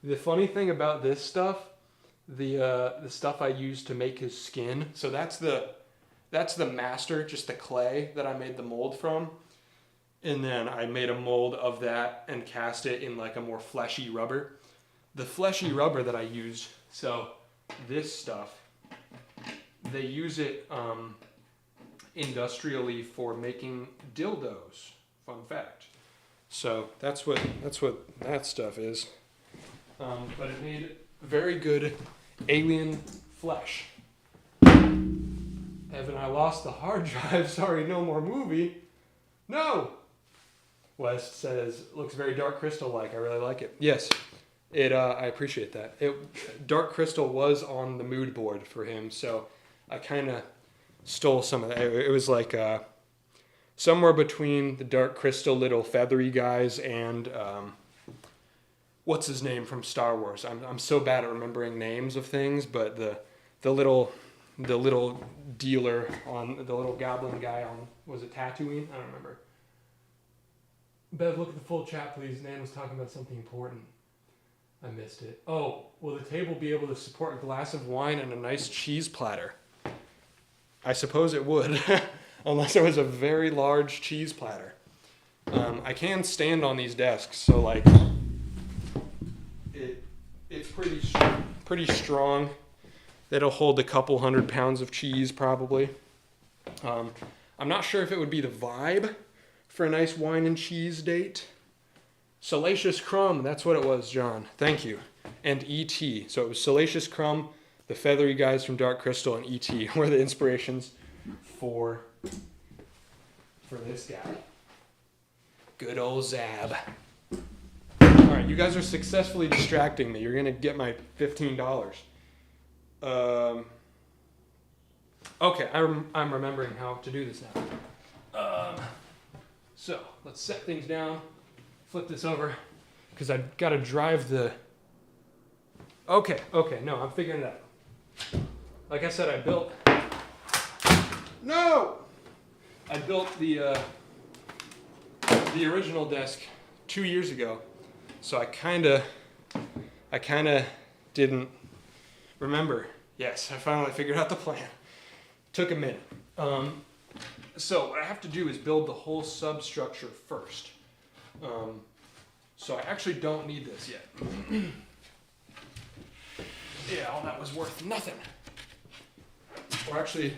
The funny thing about this stuff, the stuff I used to make his skin, so that's the master, just the clay that I made the mold from. And then I made a mold of that and cast it in like a more fleshy rubber. The fleshy rubber that I used, so this stuff, they use it industrially for making dildos. Fun fact. So that's what that stuff is. But it made very good alien flesh. Evan, I lost the hard drive. Sorry, no more movie. No! West says, looks very Dark Crystal-like. I really like it. Yes, I appreciate that. Dark Crystal was on the mood board for him, so I kind of stole some of that. It was like somewhere between the Dark Crystal little feathery guys and what's his name from Star Wars? I'm so bad at remembering names of things, but the little dealer on the little goblin guy on, was it Tatooine? I don't remember. Bev, look at the full chat, please. Nan was talking about something important. I missed it. Oh, will the table be able to support a glass of wine and a nice cheese platter? I suppose it would, unless it was a very large cheese platter. I can stand on these desks, so like it's pretty strong. It'll hold a couple 100 pounds of cheese probably. I'm not sure if it would be the vibe for a nice wine and cheese date. Salacious Crumb, that's what it was, John. Thank you. And E.T. So it was Salacious Crumb, the feathery guys from Dark Crystal, and E.T. were the inspirations for this guy. Good old Zab. All right, you guys are successfully distracting me. You're going to get my $15. Okay, I'm remembering how to do this now. So let's set things down, flip this over, because I've got to drive the... Okay, no, I'm figuring it out. Like I said, I built the original desk 2 years ago, so I kind of didn't remember. Yes, I finally figured out the plan. Took a minute. So what I have to do is build the whole substructure first. So I actually don't need this yet. Yeah, all that was worth nothing. Or actually,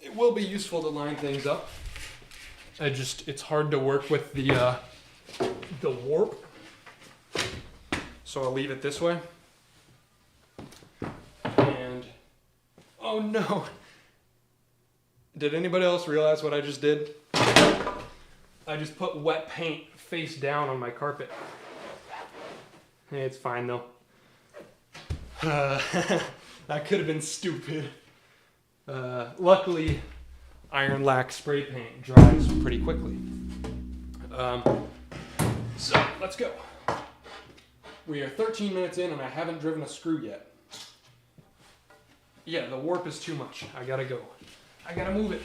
it will be useful to line things up. It's hard to work with the warp. So I'll leave it this way. And, oh no. Did anybody else realize what I just did? I just put wet paint face down on my carpet. Hey, it's fine though. That could have been stupid. Luckily, iron lac spray paint dries pretty quickly. So, let's go. We are 13 minutes in and I haven't driven a screw yet. Yeah, the warp is too much. I gotta go. I gotta move it.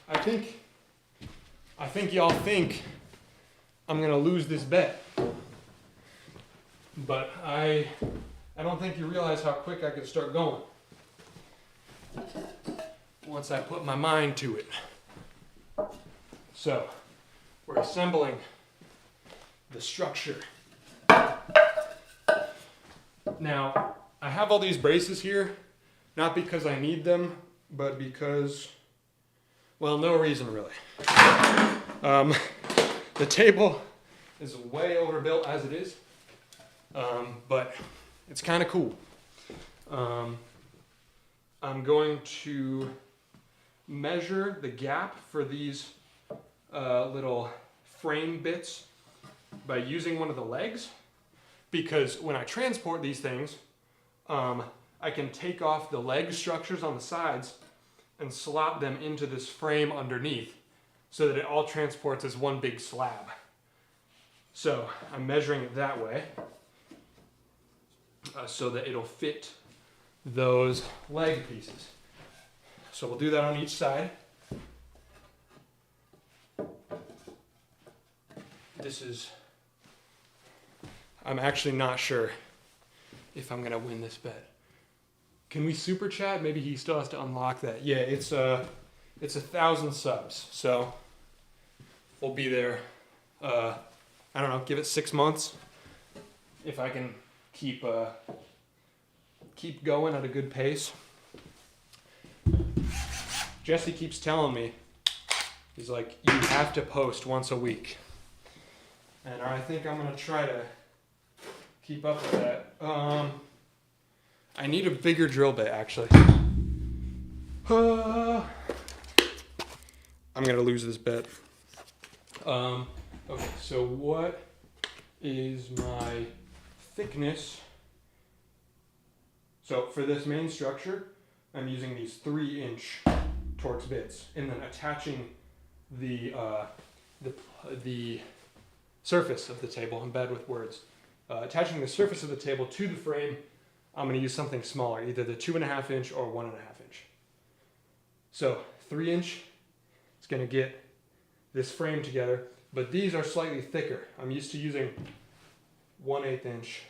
I think y'all think I'm gonna lose this bet. But I don't think you realize how quick I could start going once I put my mind to it. So, we're assembling the structure. Now, I have all these braces here, not because I need them, but because, well, no reason really. The table is way overbuilt as it is, but it's kind of cool. I'm going to measure the gap for these little frame bits by using one of the legs, because when I transport these things, I can take off the leg structures on the sides and slot them into this frame underneath so that it all transports as one big slab. So I'm measuring it that way so that it'll fit those leg pieces. So we'll do that on each side. I'm actually not sure if I'm gonna win this bet. Can we super chat? Maybe he still has to unlock that. Yeah, it's 1,000 subs, so we'll be there. I don't know, give it 6 months if I can keep going at a good pace. Jesse keeps telling me, he's like, you have to post once a week. And I think I'm going to try to keep up with that. I need a bigger drill bit, actually. I'm gonna lose this bet. Okay, so what is my thickness? So for this main structure, I'm using these 3-inch Torx bits, and then attaching the surface of the table. I'm bad with words. Attaching the surface of the table to the frame, I'm going to use something smaller, either the 2.5 inch or 1.5 inch. So 3-inch is going to get this frame together, but these are slightly thicker. I'm used to using 1/8 inch.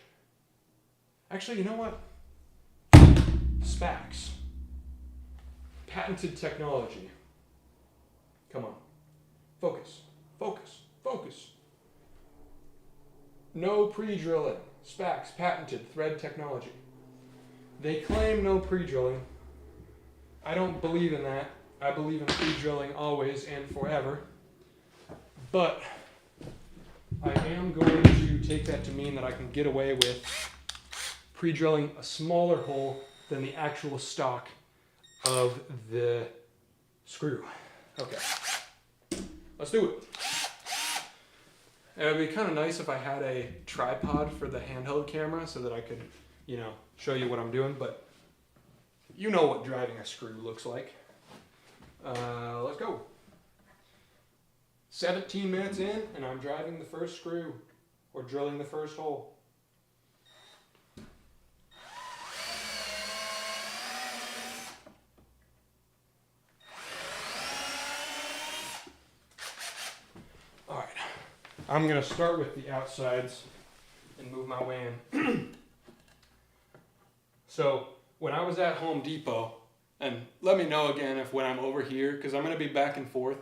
Actually, you know what? SPAX. Patented technology. Come on. Focus. Focus. Focus. No pre-drilling. SPAX, patented thread technology. They claim no pre-drilling. I don't believe in that. I believe in pre-drilling always and forever. But I am going to take that to mean that I can get away with pre-drilling a smaller hole than the actual stock of the screw. Okay, let's do it. It would be kind of nice if I had a tripod for the handheld camera so that I could, you know, show you what I'm doing, but you know what driving a screw looks like. Let's go. 17 minutes in, and I'm driving the first screw, or drilling the first hole. All right, I'm gonna start with the outsides and move my way in. So when I was at Home Depot, and let me know again if when I'm over here, because I'm gonna be back and forth.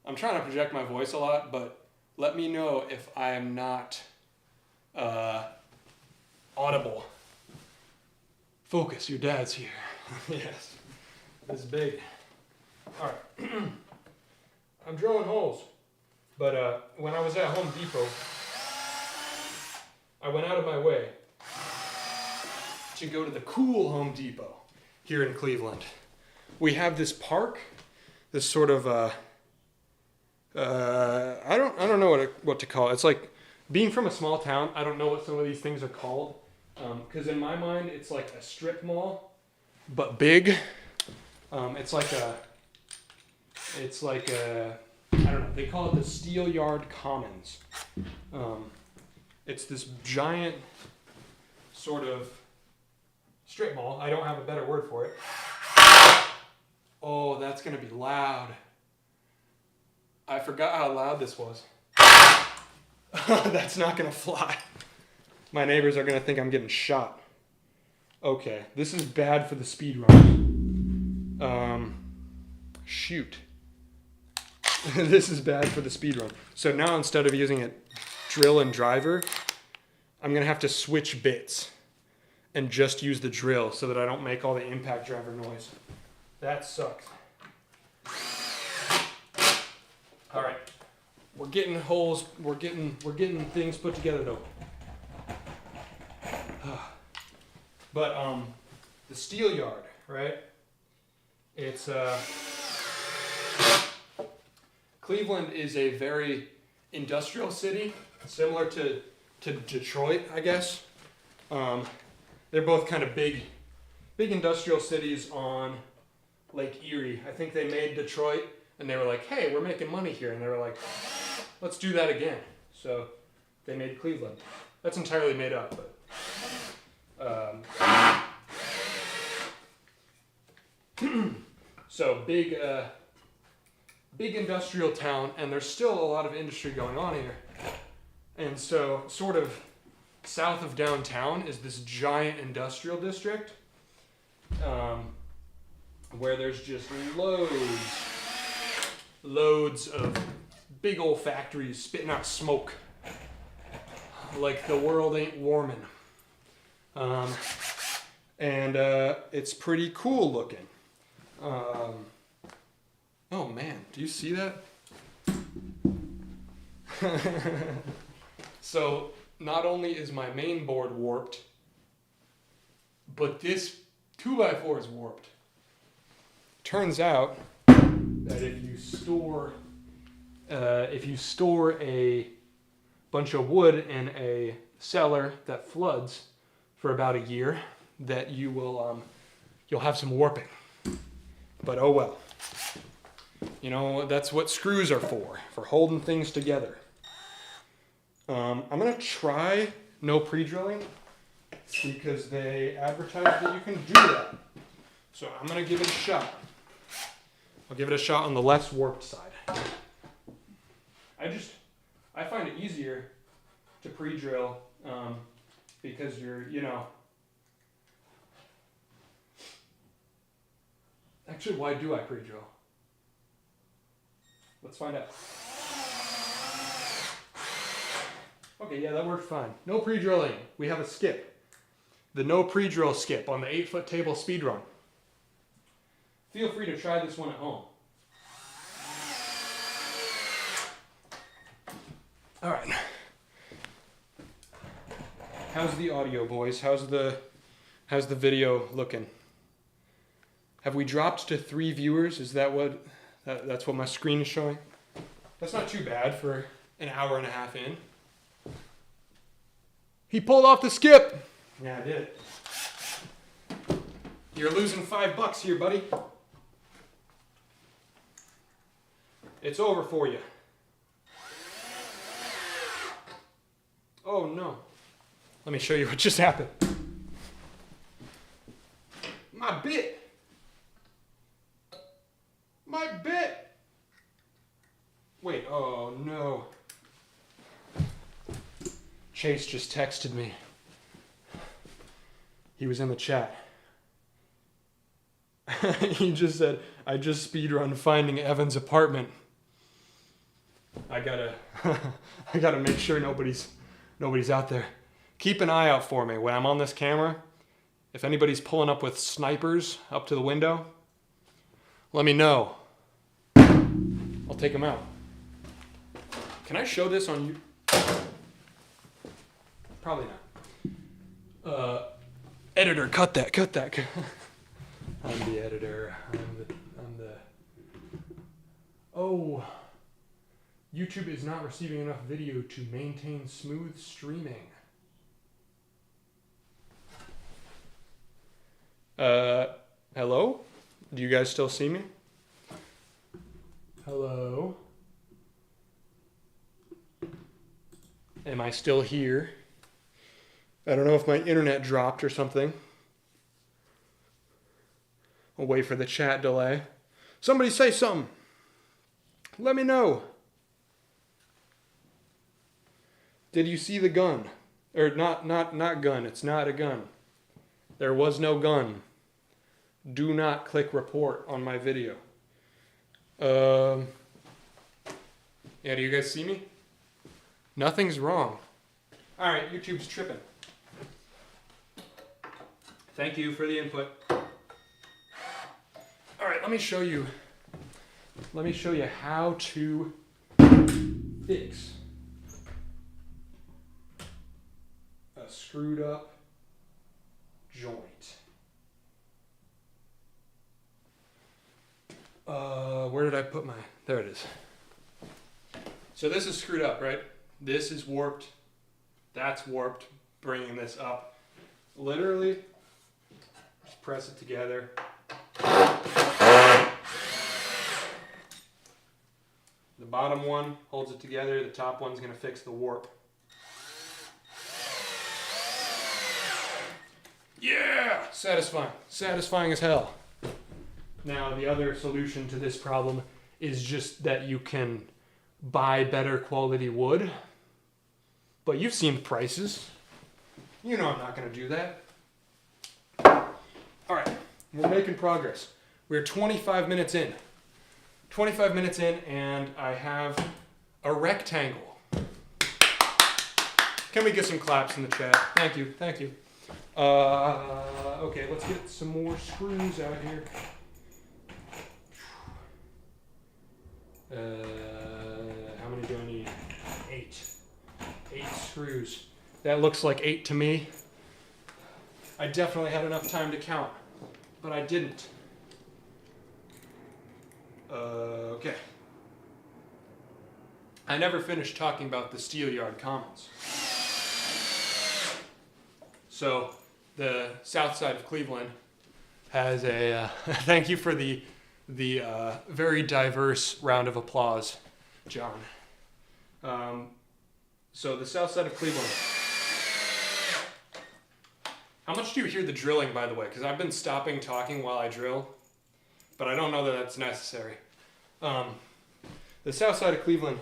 I'm trying to project my voice a lot, but let me know if I am not audible. Focus, your dad's here. Yes, it's big. All right, I'm drilling holes, but when I was at Home Depot, I went out of my way to go to the cool Home Depot here in Cleveland. We have this park, this sort of I don't know what to call it. It's like being from a small town. I don't know what some of these things are called, because in my mind it's like a strip mall, but big. It's like a I don't know. They call it the Steelyard Commons. It's this giant sort of strip mall. I don't have a better word for it. Oh, that's gonna be loud. I forgot how loud this was. That's not gonna fly. My neighbors are gonna think I'm getting shot. Okay, this is bad for the speed run. Shoot. This is bad for the speed run. So now instead of using a drill and driver, I'm gonna have to switch bits and just use the drill so that I don't make all the impact driver noise. That sucks. All right, we're getting holes. We're getting things put together though. But the Steelyard, right? It's Cleveland is a very industrial city, similar to Detroit, I guess. They're both kind of big industrial cities on Lake Erie. I think they made Detroit. And they were like, hey, we're making money here. And they were like, let's do that again. So they made Cleveland. That's entirely made up. But, so big industrial town. And there's still a lot of industry going on here. And so sort of south of downtown is this giant industrial district where there's just loads of big old factories spitting out smoke like the world ain't warming. And it's pretty cool looking. Oh man, do you see that? So not only is my main board warped, but this 2x4 is warped. Turns out that if you store a bunch of wood in a cellar that floods for about a year, that you will you'll have some warping. But oh well. You know, that's what screws are for holding things together. I'm gonna try no pre-drilling because they advertise that you can do that. So I'm gonna give it a shot. I'll give it a shot on the less warped side. I find it easier to pre-drill because actually, why do I pre-drill? Let's find out. Okay, yeah, that worked fine. No pre-drilling. We have a skip. The no pre-drill skip on the 8-foot table speed run. Feel free to try this one at home. All right. How's the audio, boys? How's the video looking? Have we dropped to 3 viewers? Is that that's what my screen is showing? That's not too bad for an hour and a half in. He pulled off the skip. Yeah, I did. You're losing $5 here, buddy. It's over for you. Oh no. Let me show you what just happened. My bit. Wait, oh no. Chase just texted me. He was in the chat. He just said, I just speedrun finding Evan's apartment. I gotta make sure nobody's out there. Keep an eye out for me when I'm on this camera. If anybody's pulling up with snipers up to the window, let me know. I'll take them out. Can I show this on you? Probably not. Editor, cut that. I'm the editor. I'm the. Oh. YouTube is not receiving enough video to maintain smooth streaming. Hello? Do you guys still see me? Hello? Am I still here? I don't know if my internet dropped or something. I'll wait for the chat delay. Somebody say something. Let me know. Did you see the gun? Or not gun. It's not a gun. There was no gun. Do not click report on my video. Yeah, do you guys see me? Nothing's wrong. All right, YouTube's tripping. Thank you for the input. All right, let me show you how to fix a screwed up joint. Where did I put my, there it is. So this is screwed up, right? This is warped. That's warped, bringing this up. Literally, just press it together. The bottom one holds it together. The top one's going to fix the warp. Yeah! Satisfying. Satisfying as hell. Now, the other solution to this problem is just that you can buy better quality wood. But you've seen the prices. You know I'm not going to do that. All right, we're making progress. We're 25 minutes in. 25 minutes in, and I have a rectangle. Can we get some claps in the chat? Thank you, thank you. Okay, let's get some more screws out here. How many do I need? 8. 8 screws. That looks like 8 to me. I definitely had enough time to count, but I didn't. Okay. I never finished talking about the Steelyard Commons. So, the south side of Cleveland has a, thank you for the very diverse round of applause, John. So the south side of Cleveland. How much do you hear the drilling, by the way? Because I've been stopping talking while I drill, but I don't know that that's necessary. The south side of Cleveland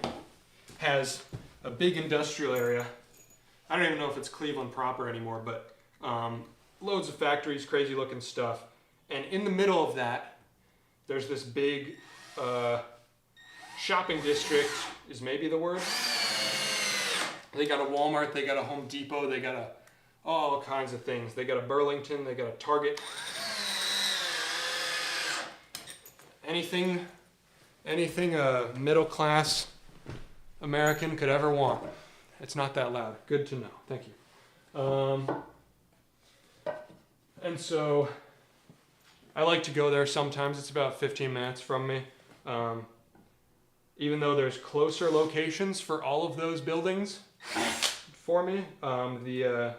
has a big industrial area. I don't even know if it's Cleveland proper anymore, but loads of factories, crazy looking stuff. And in the middle of that, there's this big shopping district, is maybe the word. They got a Walmart, they got a Home Depot, they got all kinds of things. They got a Burlington, they got a Target. Anything a middle class American could ever want. It's not that loud. Good to know. Thank you. And so I like to go there sometimes. It's about 15 minutes from me. Even though there's closer locations for all of those buildings for me, the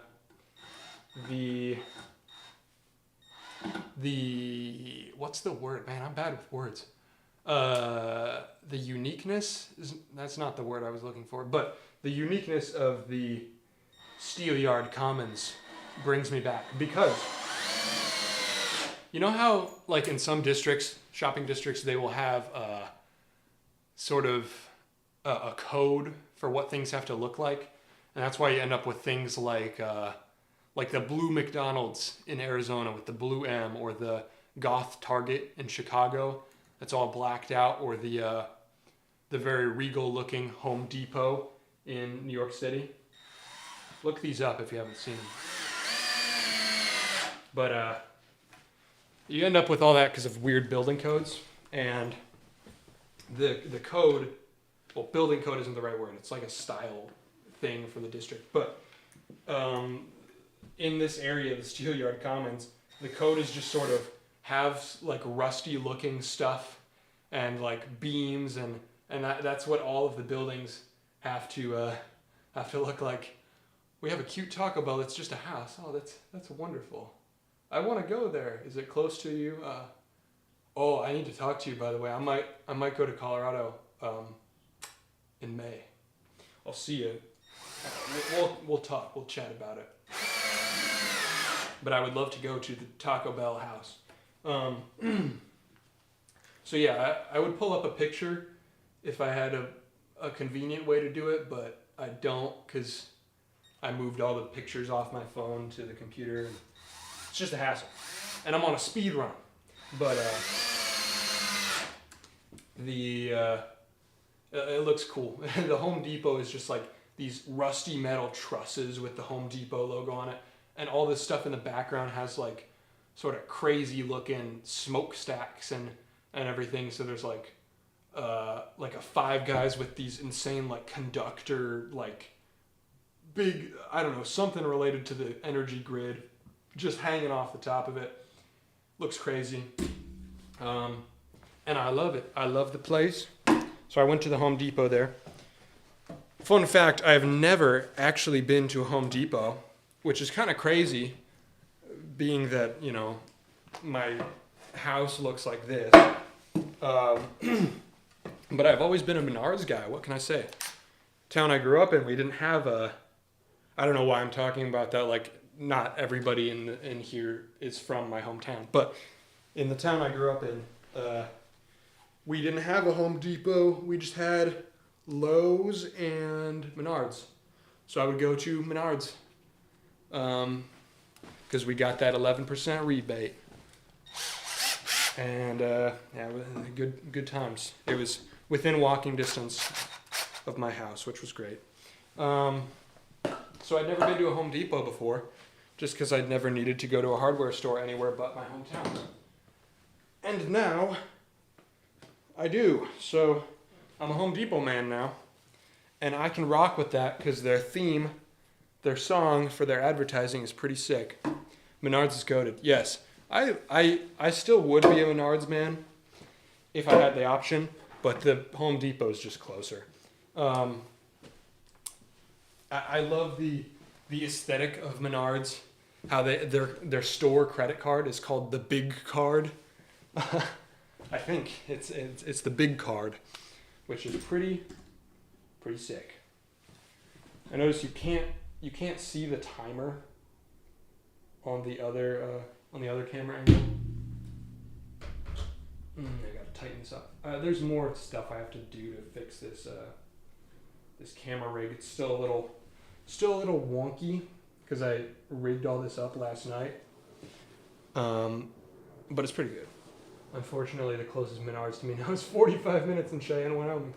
what's the word? Man, I'm bad with words. The uniqueness that's not the word I was looking for, but the uniqueness of the Steelyard Commons brings me back, because you know how, like, in some districts, shopping districts, they will have sort of a code for what things have to look like, and that's why you end up with things like the blue McDonald's in Arizona with the blue M, or the goth Target in Chicago that's all blacked out, or the very regal looking Home Depot in New York City. Look these up if you haven't seen them. But you end up with all that because of weird building codes, and the code, well, building code isn't the right word. It's like a style thing for the district. But in this area, the Steelyard Commons, the code is just sort of have like rusty looking stuff and like beams, and that's what all of the buildings have to look like. We have a cute Taco Bell that's just a house. Oh, that's wonderful. I want to go there. Is it close to you? Oh, I need to talk to you, by the way. I might go to Colorado in May. I'll see you. We'll talk. We'll chat about it. But I would love to go to the Taco Bell house. So yeah, I would pull up a picture if I had a convenient way to do it, but I don't, because I moved all the pictures off my phone to the computer. It's just a hassle. And I'm on a speed run. But it looks cool. The Home Depot is just like these rusty metal trusses with the Home Depot logo on it. And all this stuff in the background has like sort of crazy looking smokestacks and everything. So there's like a Five Guys with these insane like conductor, like big, I don't know, something related to the energy grid just hanging off the top of it. Looks crazy. And I love it. I love the place. So I went to the Home Depot there. Fun fact, I've never actually been to a Home Depot, which is kind of crazy, being that, you know, my house looks like this. But I've always been a Menards guy. What can I say? Town I grew up in, we didn't have I don't know why I'm talking about that. Like, not everybody in here is from my hometown. But in the town I grew up in, we didn't have a Home Depot. We just had Lowe's and Menards. So I would go to Menards because we got that 11% rebate. And yeah, good times. It was within walking distance of my house, which was great. So I'd never been to a Home Depot before, just because I'd never needed to go to a hardware store anywhere but my hometown. And now I do. So I'm a Home Depot man now, and I can rock with that because their theme their song for their advertising is pretty sick. Menards is goated. Yes, I still would be a Menards man if I had the option, but the Home Depot is just closer. I love the aesthetic of Menards. How their store credit card is called the Big Card. I think it's the Big Card, which is pretty sick. I noticed you can't see the timer on the other camera angle. I gotta tighten this up. There's more stuff I have to do to fix this camera rig. It's still a little wonky because I rigged all this up last night. But it's pretty good. Unfortunately, the closest Menards to me now is 45 minutes in Cheyenne, Wyoming.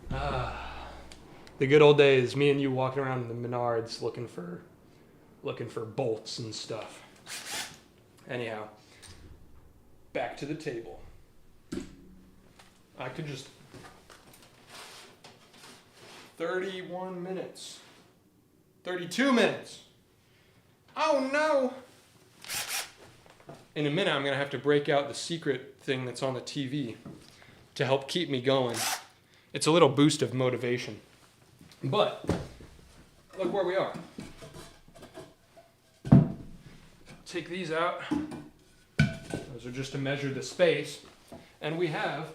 The good old days, me and you walking around in the Menards looking for bolts and stuff. Anyhow, back to the table. I could just 31 minutes. 32 minutes. Oh no! In a minute, I'm going to have to break out the secret thing that's on the TV to help keep me going. It's a little boost of motivation. But, look where we are. Take these out. Those are just to measure the space. And we have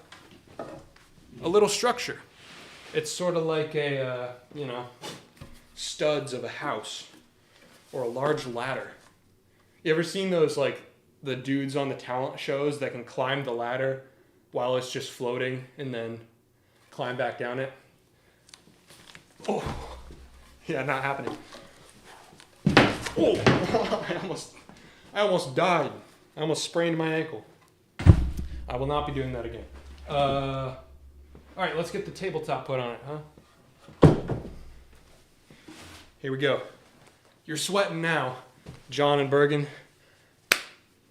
a little structure. It's sort of like a, studs of a house or a large ladder. You ever seen those, like, the dudes on the talent shows that can climb the ladder while it's just floating and then climb back down it? Oh, yeah, not happening. Oh, I almost died. I almost sprained my ankle. I will not be doing that again. All right, let's get the tabletop put on it, huh? Here we go. You're sweating now, John and Bergen.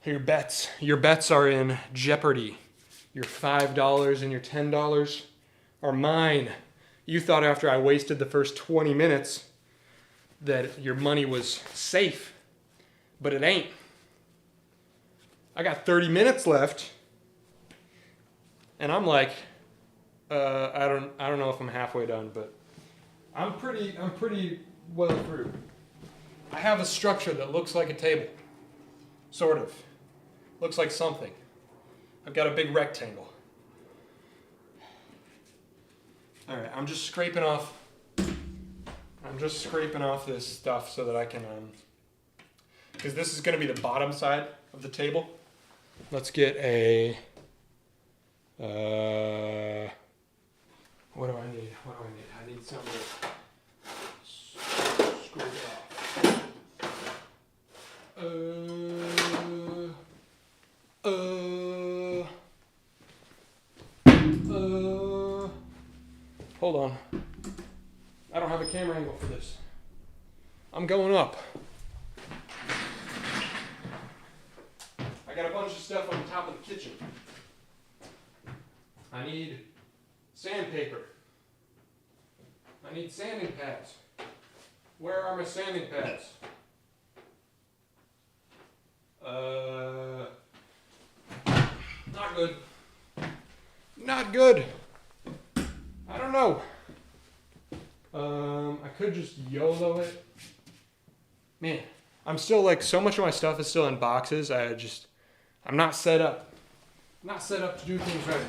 Your bets are in jeopardy. Your $5 and your $10 are mine. You thought after I wasted the first 20 minutes that your money was safe, but it ain't. I got 30 minutes left, and I'm like, I don't know if I'm halfway done, but I'm pretty well through. I have a structure that looks like a table, sort of. Looks like something. I've got a big rectangle. All right, I'm just scraping off this stuff so that I can, because this is going to be the bottom side of the table. Let's get a, what do I need? I need something to scrape it off. Hold on. I don't have a camera angle for this. I'm going up. I got a bunch of stuff on the top of the kitchen. I need sandpaper. I need sanding pads. Where are my sanding pads? Not good. Not good. I don't know. I could just YOLO it. Man, I'm still like, so much of my stuff is still in boxes. I'm not set up. I'm not set up to do things right.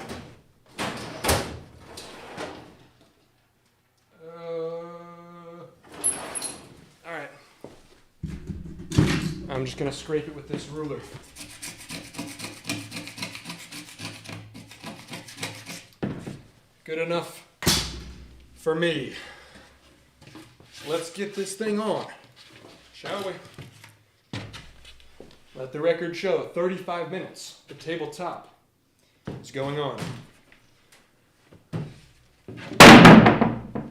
All right. I'm just gonna scrape it with this ruler. Good enough for me. Let's get this thing on, shall we? Let the record show 35 minutes. The tabletop is going on.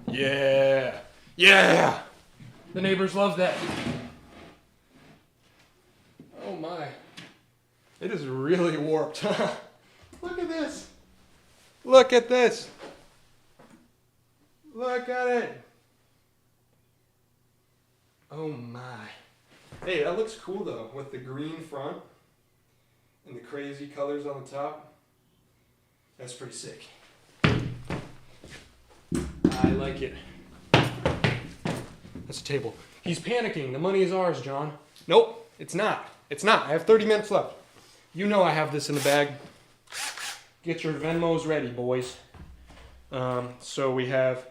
Yeah! Yeah! The neighbors love that. Oh my. It is really warped. Look at this. Look at this. Look at it. Oh my. Hey, that looks cool though, with the green front and the crazy colors on the top. That's pretty sick. I like it. That's a table. He's panicking. The money is ours, John. Nope, it's not. It's not. I have 30 minutes left. You know I have this in the bag. Get your Venmos ready, boys. So we have,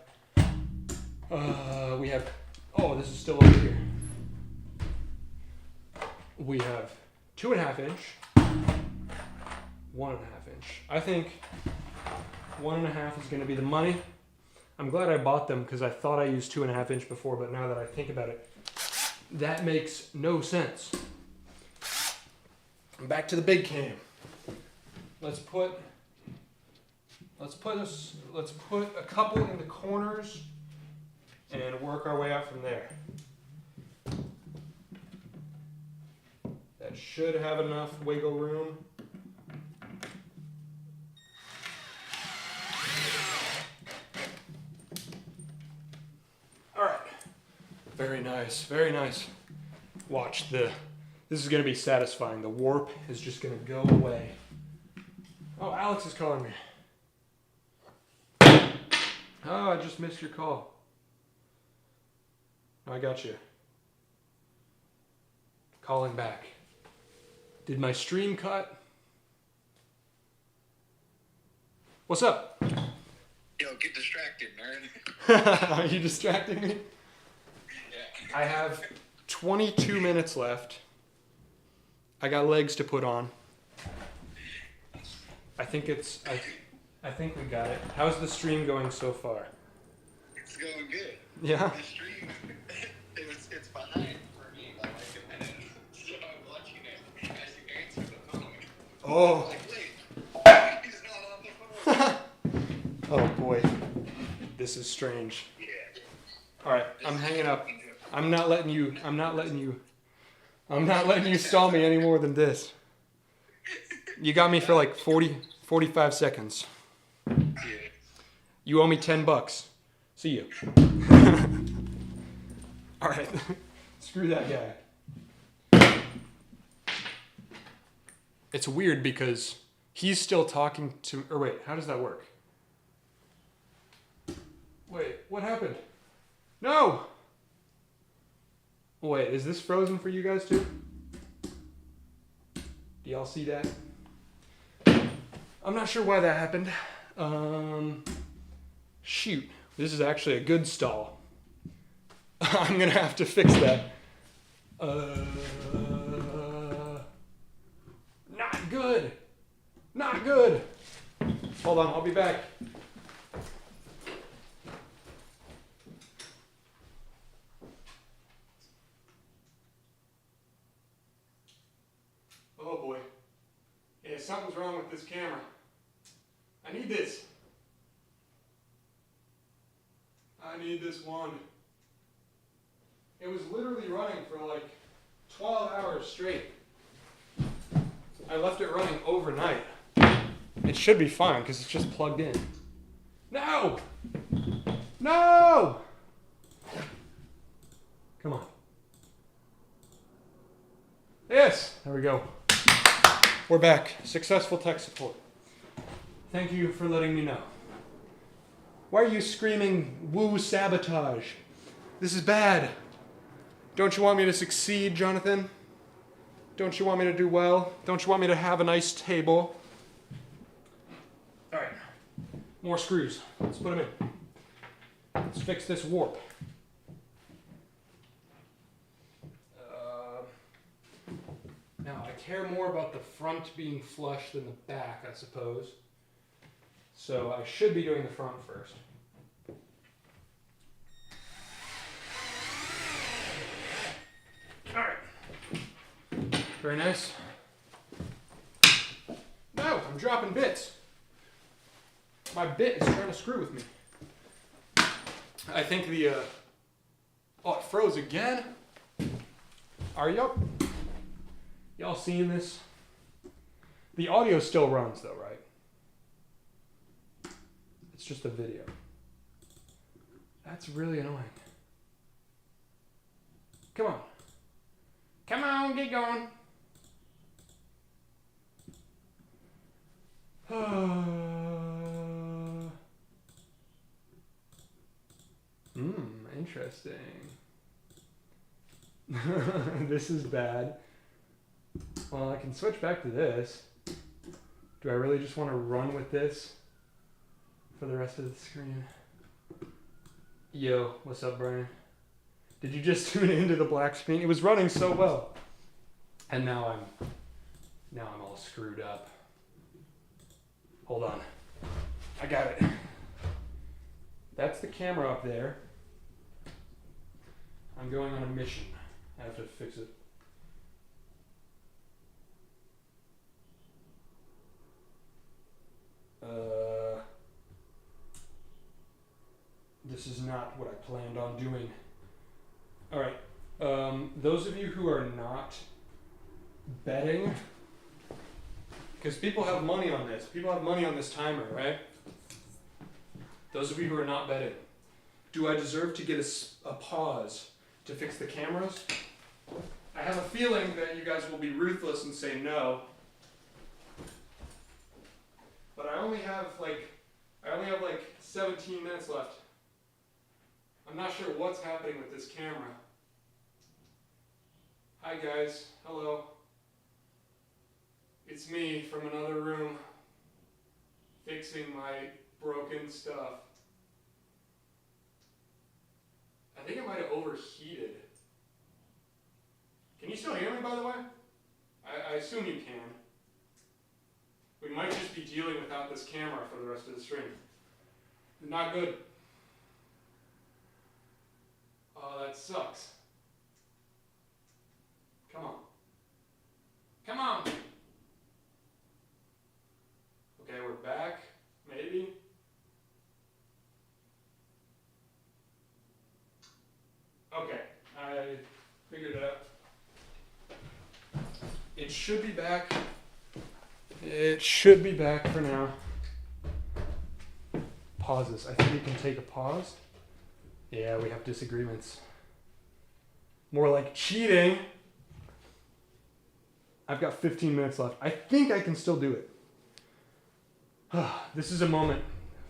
oh, this is still over here. We have 2.5 inch, 1.5 inch. I think 1.5 is going to be the money. I'm glad I bought them because I thought I used 2.5 inch before, but now that I think about it, that makes no sense. Back to the big cam. Let's put a couple in the corners and work our way out from there. That should have enough wiggle room. All right. Very nice, very nice. Watch this is gonna be satisfying. The warp is just gonna go away. Oh, Alex is calling me. Oh, I just missed your call. I got you. Calling back. Did my stream cut? What's up? Yo, get distracted, nerd. Are you distracting me? Yeah. I have 22 minutes left. I got legs to put on. I think we got it. How's the stream going so far? It's going good. Yeah? The stream, it's behind for me by like a minute. So I'm watching it as you answer the phone. Oh. I'm like, wait, he's not on the phone. Oh boy. This is strange. Yeah. Alright, I'm hanging up. I'm not letting you stall me any more than this. You got me for like 45 seconds. Yeah. You owe me $10. See you. Alright. Screw that guy. It's weird because he's still talking to... Or wait, how does that work? Wait, what happened? No! Wait, is this frozen for you guys too? Do y'all see that? I'm not sure why that happened. Shoot. This is actually a good stall. I'm gonna have to fix that. Not good. Not good. Hold on, I'll be back. Oh boy. Yeah, something's wrong with this camera. I need this. I need this one. It was literally running for like 12 hours straight. I left it running overnight. It should be fine because it's just plugged in. No! No! Come on. Yes, there we go. We're back. Successful tech support. Thank you for letting me know. Why are you screaming, woo sabotage? This is bad. Don't you want me to succeed, Jonathan? Don't you want me to do well? Don't you want me to have a nice table? All right, more screws. Let's put them in. Let's fix this warp. Now, I care more about the front being flush than the back, I suppose. So I should be doing the front first. All right. Very nice. No, I'm dropping bits. My bit is trying to screw with me. I think the, oh, it froze again? Are y'all seeing this? The audio still runs though, right? It's just a video. That's really annoying. Come on. Come on, get going. Interesting. This is bad. Well, I can switch back to this. Do I really just want to run with this for the rest of the screen? Yo, what's up, Brian? Did you just tune into the black screen? It was running so well. And now I'm all screwed up. Hold on. I got it. That's the camera up there. I'm going on a mission. I have to fix it. This is not what I planned on doing. All right. Those of you who are not betting, because people have money on this. People have money on this timer, right? Those of you who are not betting, do I deserve to get a pause to fix the cameras? I have a feeling that you guys will be ruthless and say no. But I only have like 17 minutes left. I'm not sure what's happening with this camera. Hi guys, hello. It's me from another room, fixing my broken stuff. I think it might have overheated. Can you still hear me, by the way? I assume you can. We might just be dealing without this camera for the rest of the stream. Not good. Oh, that sucks. Come on. Come on! Okay, we're back. Maybe. Okay, I figured it out. It should be back. It should be back for now. Pauses. I think we can take a pause. Yeah, we have disagreements. More like cheating. I've got 15 minutes left. I think I can still do it. This is a moment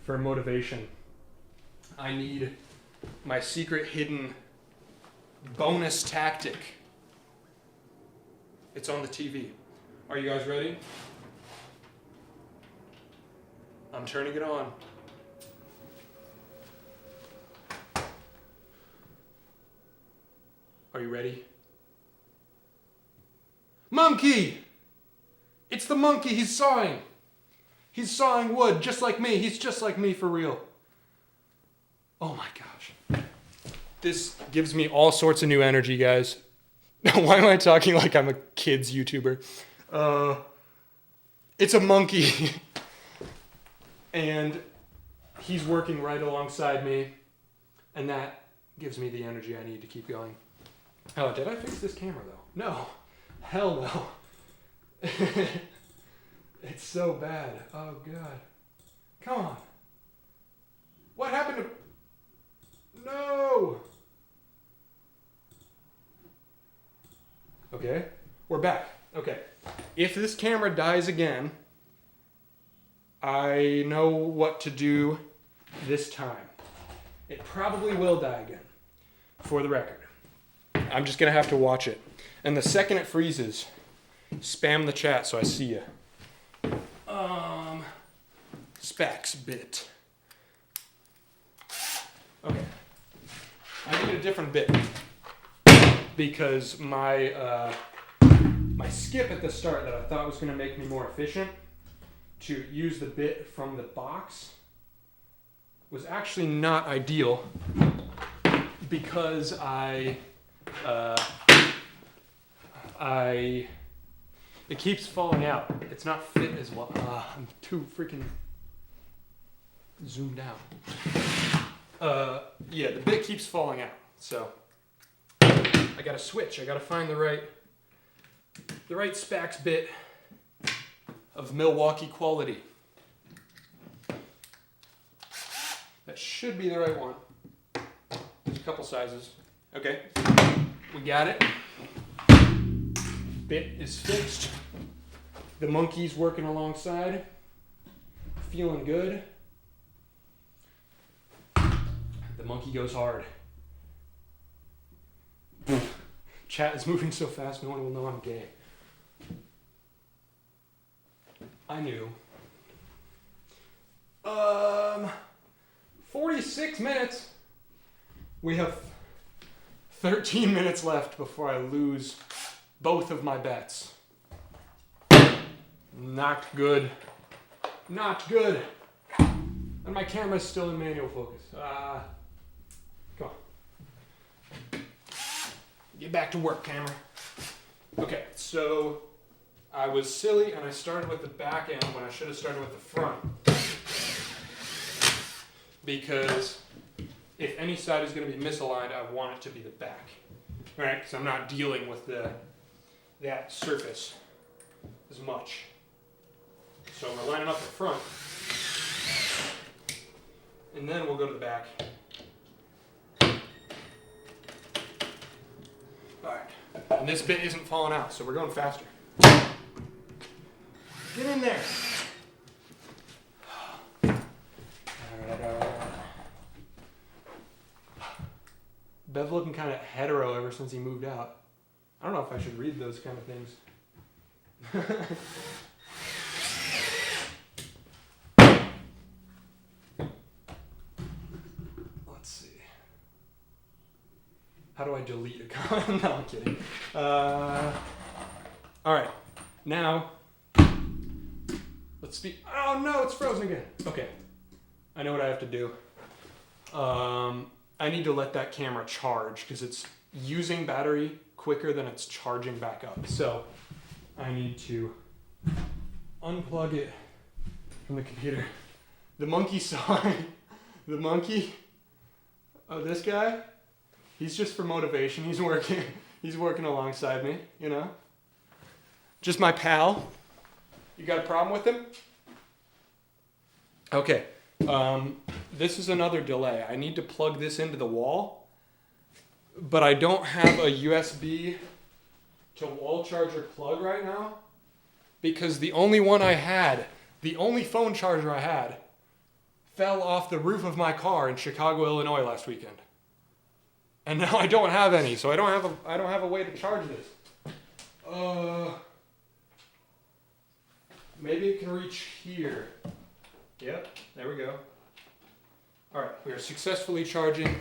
for motivation. I need my secret hidden bonus tactic. It's on the TV. Are you guys ready? I'm turning it on. Are you ready? Monkey! It's the monkey, he's sawing. He's sawing wood, just like me. He's just like me for real. Oh my gosh. This gives me all sorts of new energy, guys. Why am I talking like I'm a kid's YouTuber? It's a monkey. And he's working right alongside me. And that gives me the energy I need to keep going. Oh, did I fix this camera though? No. Hell no. It's so bad. Oh God. Come on. What happened to... No! Okay, we're back. Okay. If this camera dies again, I know what to do this time. It probably will die again, for the record. I'm just gonna have to watch it. And the second it freezes, spam the chat so I see you. SPAX bit. Okay. I need a different bit because my skip at the start that I thought was going to make me more efficient to use the bit from the box was actually not ideal because it keeps falling out. It's not fit as well. I'm too freaking zoomed out. Yeah, the bit keeps falling out. So I gotta switch. I gotta find the right SPAX bit of Milwaukee quality. That should be the right one. There's a couple sizes. Okay. We got it. Bit is fixed. The monkey's working alongside. Feeling good. The monkey goes hard. Chat is moving so fast, no one will know I'm gay. I knew. 46 minutes. We have 13 minutes left before I lose both of my bets. Not good. Not good. And my camera's still in manual focus. Come on. Get back to work, camera. Okay, so I was silly and I started with the back end when I should have started with the front. Because if any side is going to be misaligned, I want it to be the back. Right? Because I'm not dealing with that surface as much. So we're lining up the front. And then we'll go to the back. Alright. And this bit isn't falling out, so we're going faster. Get in there. Alright. Bev's looking kind of hetero ever since he moved out. I don't know if I should read those kind of things. Let's see. How do I delete a comment? No, I'm kidding. Alright. Now, let's speak. Oh no, it's frozen again. Okay. I know what I have to do. I need to let that camera charge because it's using battery quicker than it's charging back up. So I need to unplug it from the computer. The monkey saw it. The monkey, oh, this guy, he's just for motivation. He's working alongside me, you know. Just my pal. You got a problem with him? Okay. This is another delay. I need to plug this into the wall, but I don't have a USB to wall charger plug right now because the only one I had, the only phone charger I had, fell off the roof of my car in Chicago, Illinois last weekend. And now I don't have any, so I don't have a way to charge this. Maybe it can reach here. Yep, there we go. All right, we are successfully charging.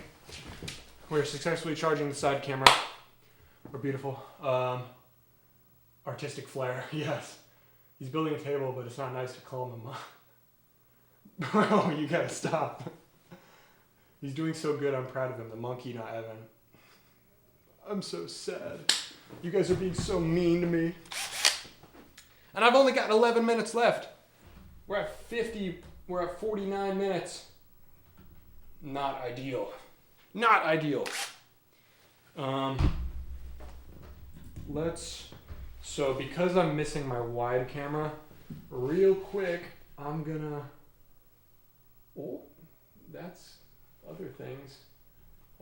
We are successfully charging the side camera. We're beautiful. Artistic flair, yes. He's building a table, but it's not nice to call him a Bro, you gotta stop. He's doing so good, I'm proud of him. The monkey, not Evan. I'm so sad. You guys are being so mean to me. And I've only got 11 minutes left. We're at 49 minutes. Not ideal. Not ideal. So because I'm missing my wide camera, real quick, I'm gonna, oh, that's other things.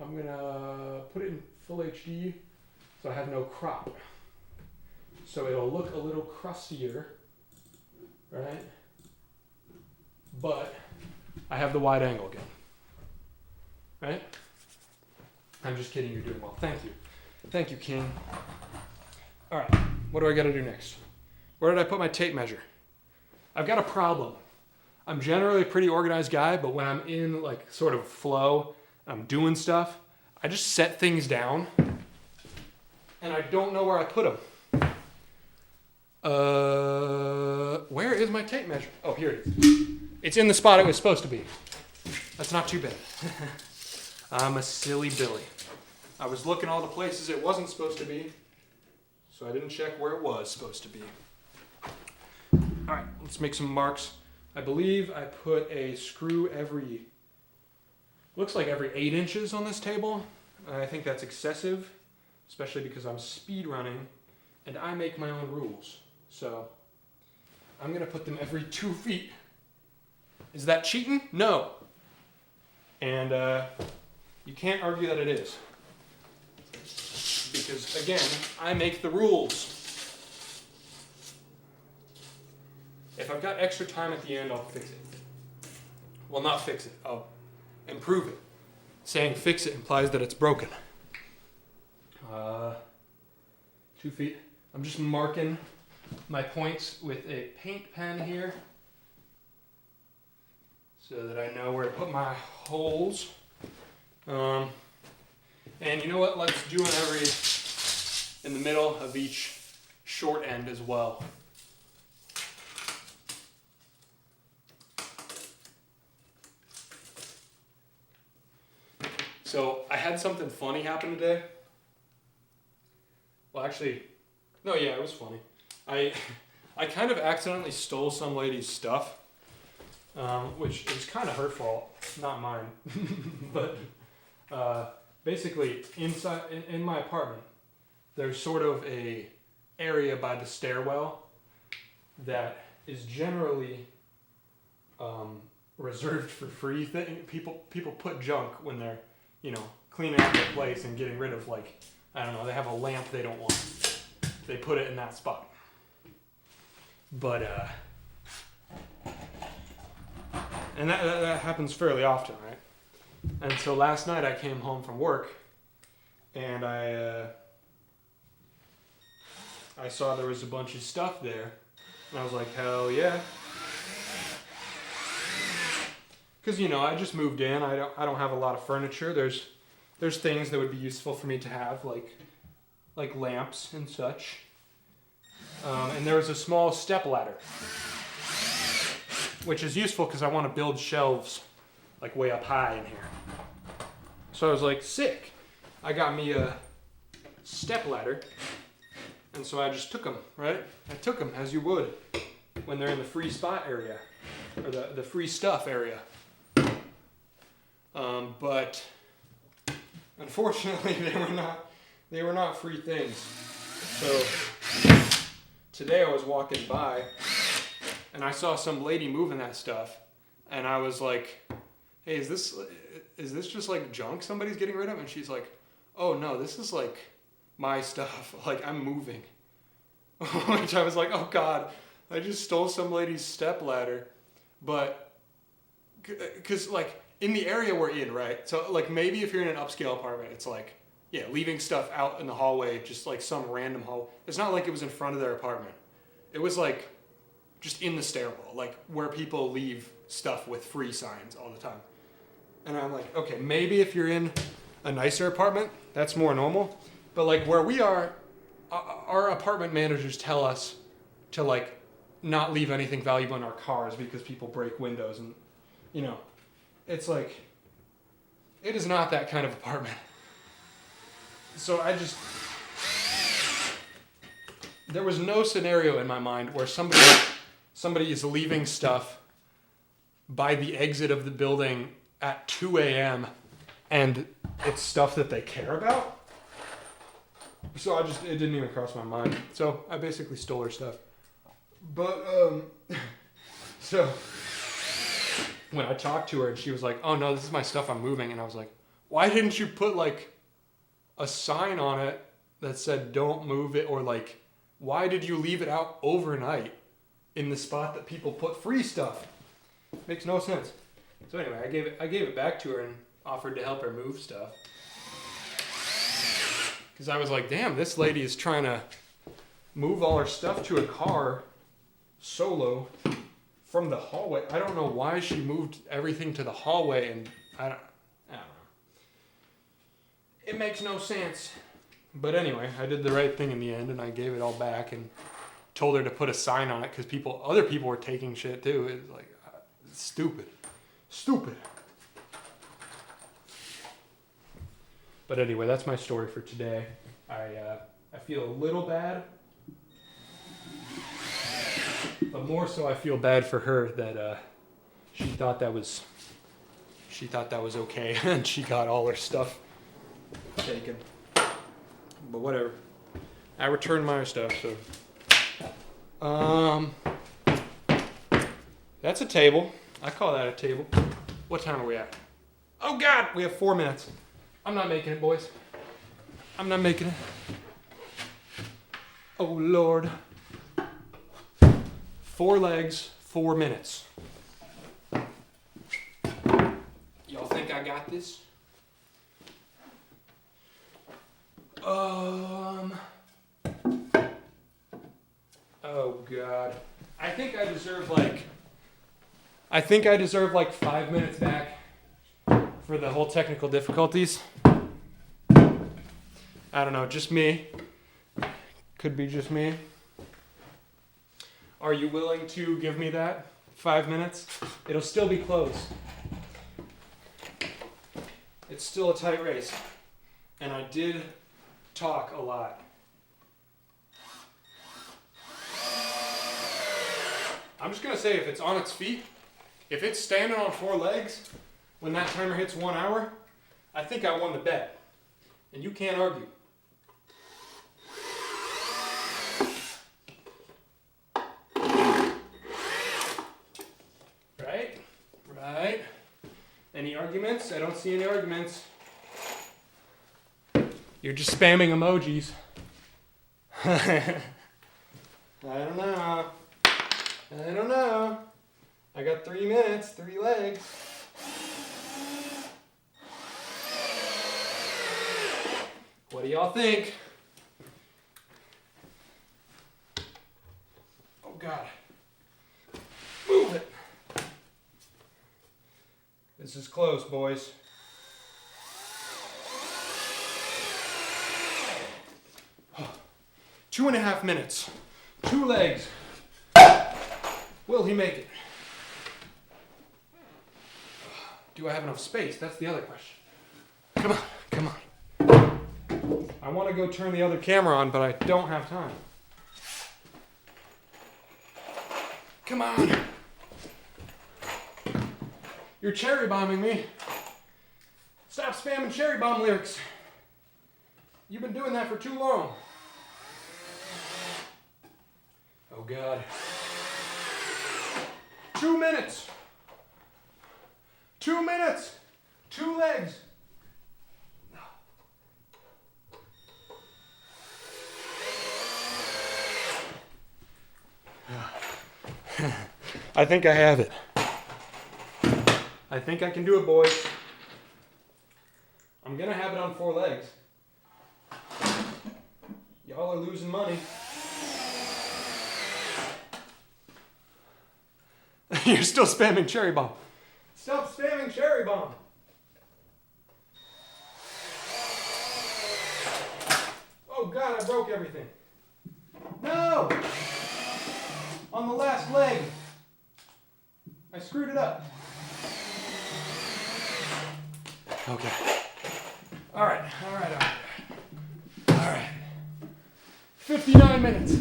I'm gonna put it in full HD so I have no crop. So it'll look a little crustier, right? But I have the wide angle again, right? I'm just kidding, you're doing well. Thank you. Thank you, King. All right, what do I gotta do next? Where did I put my tape measure? I've got a problem. I'm generally a pretty organized guy, but when I'm in like sort of flow, I'm doing stuff, I just set things down and I don't know where I put them. Where is my tape measure? Oh, here it is. It's in the spot it was supposed to be. That's not too bad. I'm a silly Billy. I was looking all the places it wasn't supposed to be, so I didn't check where it was supposed to be. All right, let's make some marks. I believe I put a screw looks like every 8 inches on this table. I think that's excessive, especially because I'm speed running and I make my own rules. So I'm gonna put them every 2 feet. Is that cheating? No. And you can't argue that it is. Because, again, I make the rules. If I've got extra time at the end, I'll fix it. Well, not fix it. I'll improve it. Saying fix it implies that it's broken. 2 feet. I'm just marking my points with a paint pen here so that I know where to put my holes. And you know what? Let's do every in the middle of each short end as well. So I had something funny happen today. Well, actually, no, yeah, it was funny. I kind of accidentally stole some lady's stuff, which is kind of her fault, not mine. But basically, inside in my apartment, there's sort of a area by the stairwell that is generally reserved for free thing. People put junk when they're, you know, cleaning out their place and getting rid of, like, I don't know, they have a lamp they don't want. They put it in that spot. But and that happens fairly often, right? And so last night I came home from work and I saw there was a bunch of stuff there, and I was like, hell yeah. Because, you know, I just moved in. I don't have a lot of furniture. There's things that would be useful for me to have, like lamps and such. And there was a small step ladder, which is useful because I want to build shelves like way up high in here. So I was like, sick. I got me a step ladder, and so I just took them, right? I took them as you would when they're in the free spot area or the free stuff area. But unfortunately, they were not free things. So today I was walking by and I saw some lady moving that stuff, and I was like, hey, is this just like junk somebody's getting rid of? And she's like, oh no, this is like my stuff. Like, I'm moving. Which I was like, oh God, I just stole some lady's step ladder. But because, like, in the area we're in, right? So, like, maybe if you're in an upscale apartment, it's like, yeah, leaving stuff out in the hallway, just like some random hall. It's not like it was in front of their apartment. It was like just in the stairwell, like where people leave stuff with free signs all the time. And I'm like, okay, maybe if you're in a nicer apartment, that's more normal. But like where we are, our apartment managers tell us to like not leave anything valuable in our cars because people break windows, and you know, it's like, it is not that kind of apartment. So there was no scenario in my mind where somebody is leaving stuff by the exit of the building at 2 a.m. and it's stuff that they care about. So it didn't even cross my mind. So I basically stole her stuff. But, so when I talked to her and she was like, oh no, this is my stuff, I'm moving. And I was like, why didn't you put like a sign on it that said don't move it? Or like, why did you leave it out overnight in the spot that people put free stuff? Makes no sense. So anyway, I gave it back to her and offered to help her move stuff. Because I was like, damn, this lady is trying to move all her stuff to a car solo from the hallway. I don't know why she moved everything to the hallway, and I don't know. It makes no sense. But anyway, I did the right thing in the end, and I gave it all back and told her to put a sign on it because other people were taking shit too. It's like, it's stupid. But anyway, that's my story for today. I feel a little bad, but more so I feel bad for her that she thought that was okay, and she got all her stuff taken. But whatever. I returned my stuff, so that's a table. I call that a table. What time are we at? Oh God, we have 4 minutes. I'm not making it, boys. I'm not making it. Oh, Lord. 4 legs, 4 minutes. Y'all think I got this? Oh, God. I think I deserve like 5 minutes back for the whole technical difficulties. I don't know, just me. Could be just me. Are you willing to give me that? 5 minutes? It'll still be close. It's still a tight race. And I did talk a lot. I'm just gonna say, if it's on its feet, if it's standing on 4 legs, when that timer hits 1 hour, I think I won the bet. And you can't argue. Right? Right? Any arguments? I don't see any arguments. You're just spamming emojis. I don't know. I don't know. I got 3 minutes, 3 legs. What do y'all think? Oh, God. Move it. This is close, boys. Oh, 2.5 minutes. 2 legs. Will he make it? Do I have enough space? That's the other question. Come on, come on. I want to go turn the other camera on, but I don't have time. Come on. You're cherry bombing me. Stop spamming cherry bomb lyrics. You've been doing that for too long. Oh, God. 2 minutes. 2 minutes. 2 legs. No. I think I have it. I think I can do it, boys. I'm gonna have it on 4 legs. Y'all are losing money. You're still spamming cherry bomb. Stop spamming cherry bomb. Oh, God, I broke everything. No! On the last leg. I screwed it up. Okay. All right. 59 minutes.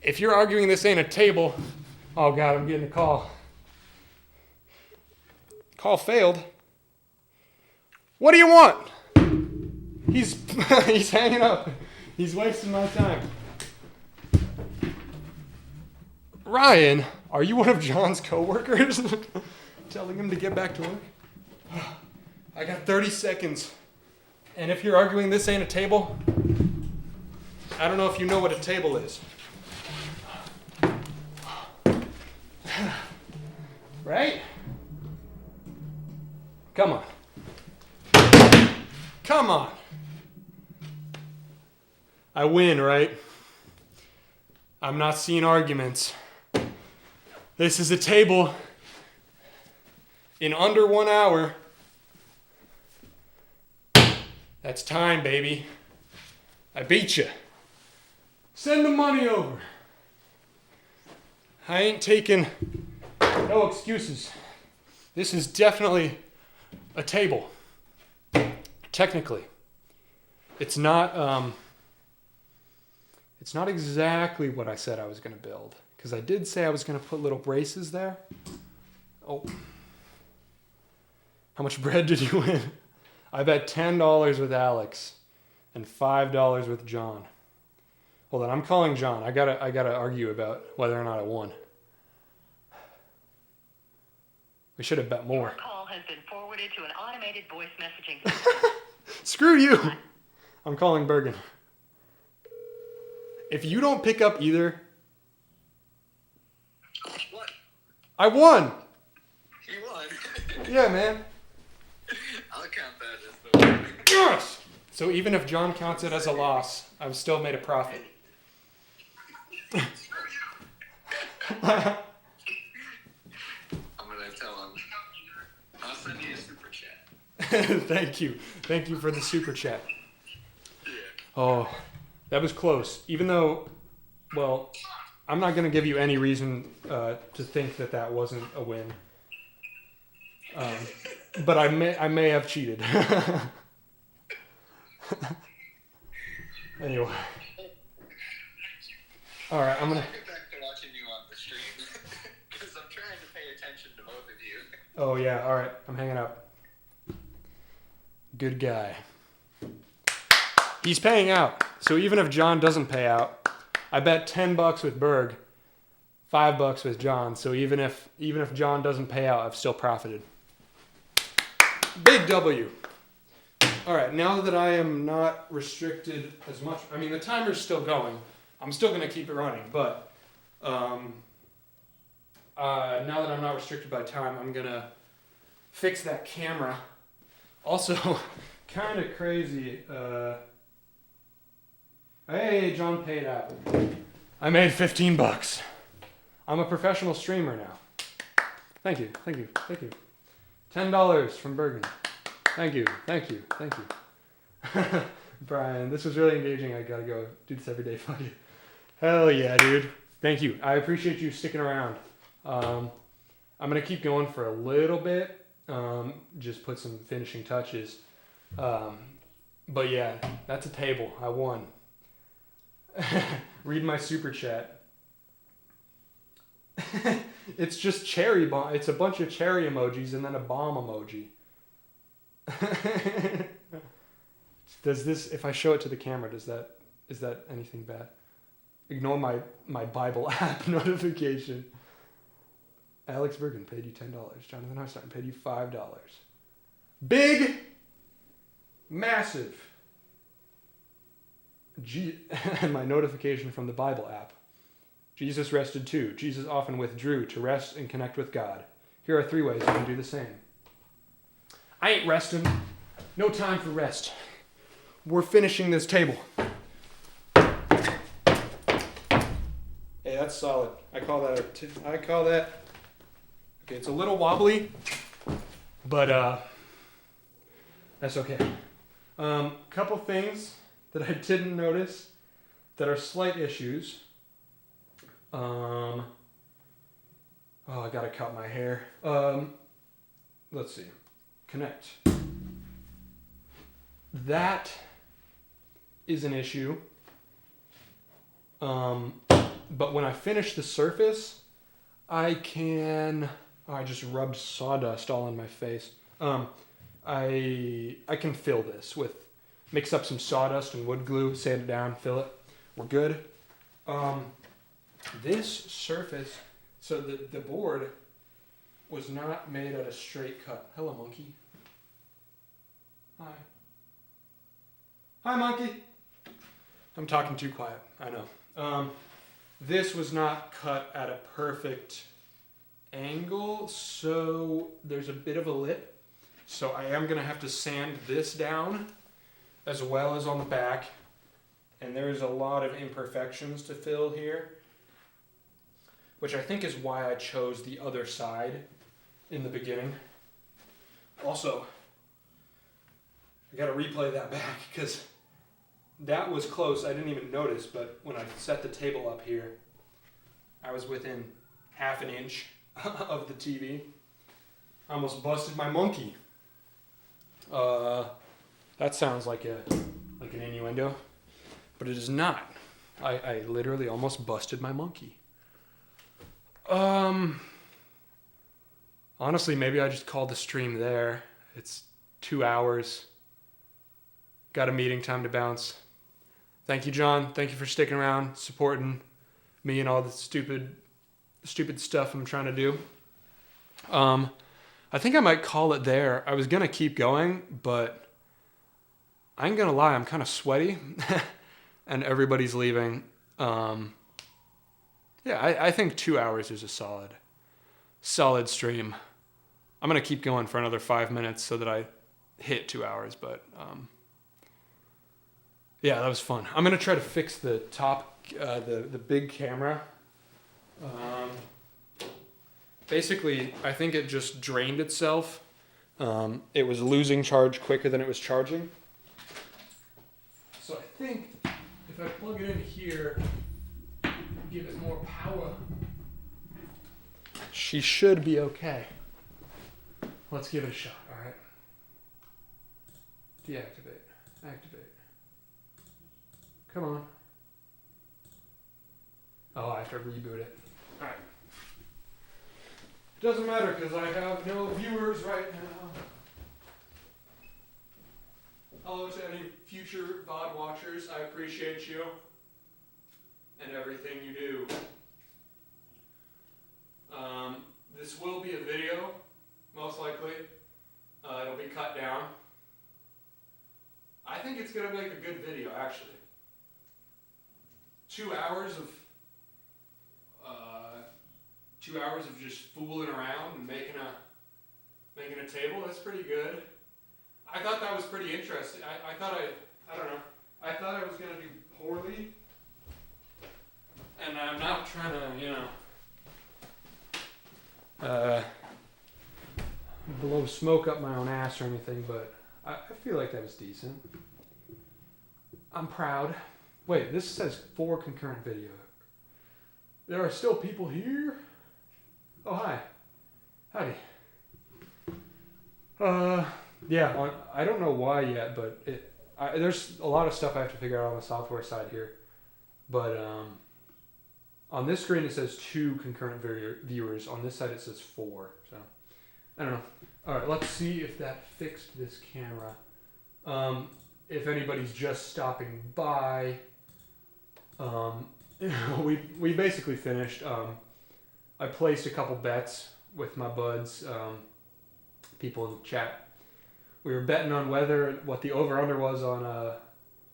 If you're arguing this ain't a table, oh, God, I'm getting a call. Call failed. What do you want? He's hanging up. He's wasting my time. Ryan, are you one of John's coworkers? Telling him to get back to work? I got 30 seconds. And if you're arguing this ain't a table, I don't know if you know what a table is. Right? Come on. Come on. I win, right? I'm not seeing arguments. This is a table in under 1 hour. That's time, baby. I beat you. Send the money over. I ain't taking no excuses. This is definitely a table. Technically. It's not exactly what I said I was going to build. Because I did say I was going to put little braces there. Oh. How much bread did you win? I bet $10 with Alex and $5 with John. Hold on, I'm calling John. I gotta argue about whether or not I won. We should have bet more. Your call has been forwarded to an automated voice messaging system. Screw you. I'm calling Bergen. If you don't pick up either, What? I won. You won. Yeah, man. I'll count that as the win. Yes. So even if John counts it as a loss, I've still made a profit. I'm gonna tell him. I'll send you a super chat. Thank you. Thank you for the super chat. Yeah. Oh, that was close. Even though, well, I'm not going to give you any reason to think that that wasn't a win. But I may have cheated. Anyway. All right, I'm going to... I'll get back to watching you on the stream. Because I'm trying to pay attention to both of you. Oh, yeah. All right. I'm hanging up. Good guy. He's paying out. So even if John doesn't pay out, I bet $10 with Berg, $5 with John. So even if John doesn't pay out, I've still profited. Big W. All right, now that I am not restricted as much, I mean the timer's still going. I'm still going to keep it running, but now that I'm not restricted by time, I'm going to fix that camera. Also, kind of crazy. Hey, John paid out. I made $15. I'm a professional streamer now. Thank you, thank you, thank you. $10 from Bergen. Thank you, thank you, thank you. Brian, this was really engaging. I gotta go do this every day. Fuck you. Hell yeah, dude. Thank you. I appreciate you sticking around. I'm gonna keep going for a little bit. Just put some finishing touches. But yeah, that's a table. I won. Read my super chat. It's just cherry bomb. It's a bunch of cherry emojis and then a bomb emoji. Does this, if I show it to the camera, is that anything bad? Ignore my Bible app notification. Alex Bergen paid you $10. Jonathan Harstein paid you $5. Big, massive. And my notification from the Bible app. Jesus rested too. Jesus often withdrew to rest and connect with God. Here are 3 ways you can do the same. I ain't resting. No time for rest. We're finishing this table. Hey, that's solid. I call that. Okay, it's a little wobbly, but that's okay. Couple things that I didn't notice that are slight issues. Oh, I gotta cut my hair. Let's see. Connect. That is an issue. But when I finish the surface, I can... Oh, I just rubbed sawdust all in my face. I can fill this with... Mix up some sawdust and wood glue, sand it down, fill it. We're good. This surface, so the board was not made at a straight cut. Hello, monkey. Hi. Hi, monkey. I'm talking too quiet. I know. This was not cut at a perfect angle, so there's a bit of a lip. So I am going to have to sand this down as well as on the back. And there's a lot of imperfections to fill here, which I think is why I chose the other side in the beginning. Also, I got to replay that back because that was close. I didn't even notice, but when I set the table up here, I was within half an inch of the TV. I almost busted my monkey. That sounds like an innuendo, but it is not. I literally almost busted my monkey. Honestly, maybe I just called the stream there. It's 2 hours. Got a meeting, time to bounce. Thank you, John. Thank you for sticking around, supporting me and all the stupid stuff I'm trying to do. I think I might call it there. I was going to keep going, but I ain't going to lie, I'm kind of sweaty and everybody's leaving. Yeah, I think 2 hours is a solid stream. I'm going to keep going for another 5 minutes so that I hit 2 hours, but yeah, that was fun. I'm going to try to fix the top, the big camera. Basically, I think it just drained itself. It was losing charge quicker than it was charging. So I think if I plug it in here, give it more power, she should be okay. Let's give it a shot, all right? Deactivate, activate. Come on. Oh, I have to reboot it. All right. Doesn't matter because I have no viewers right now. Hello to any future VOD watchers. I appreciate you and everything you do. This will be a video, most likely. It'll be cut down. I think it's going to make a good video, actually. 2 hours of 2 hours of just fooling around and making a table. That's pretty good. I thought that was pretty interesting. I thought I don't know. I thought I was going to do poorly. And I'm not trying to, blow smoke up my own ass or anything, but I feel like that was decent. I'm proud. Wait, this says 4 concurrent video. There are still people here? Oh, hi. Howdy. Yeah, I don't know why yet, but there's a lot of stuff I have to figure out on the software side here. But on this screen it says 2 concurrent viewers. On this side it says 4. So I don't know. All right, let's see if that fixed this camera. If anybody's just stopping by, we basically finished. I placed a couple bets with my buds, people in the chat. We were betting on what the over-under was on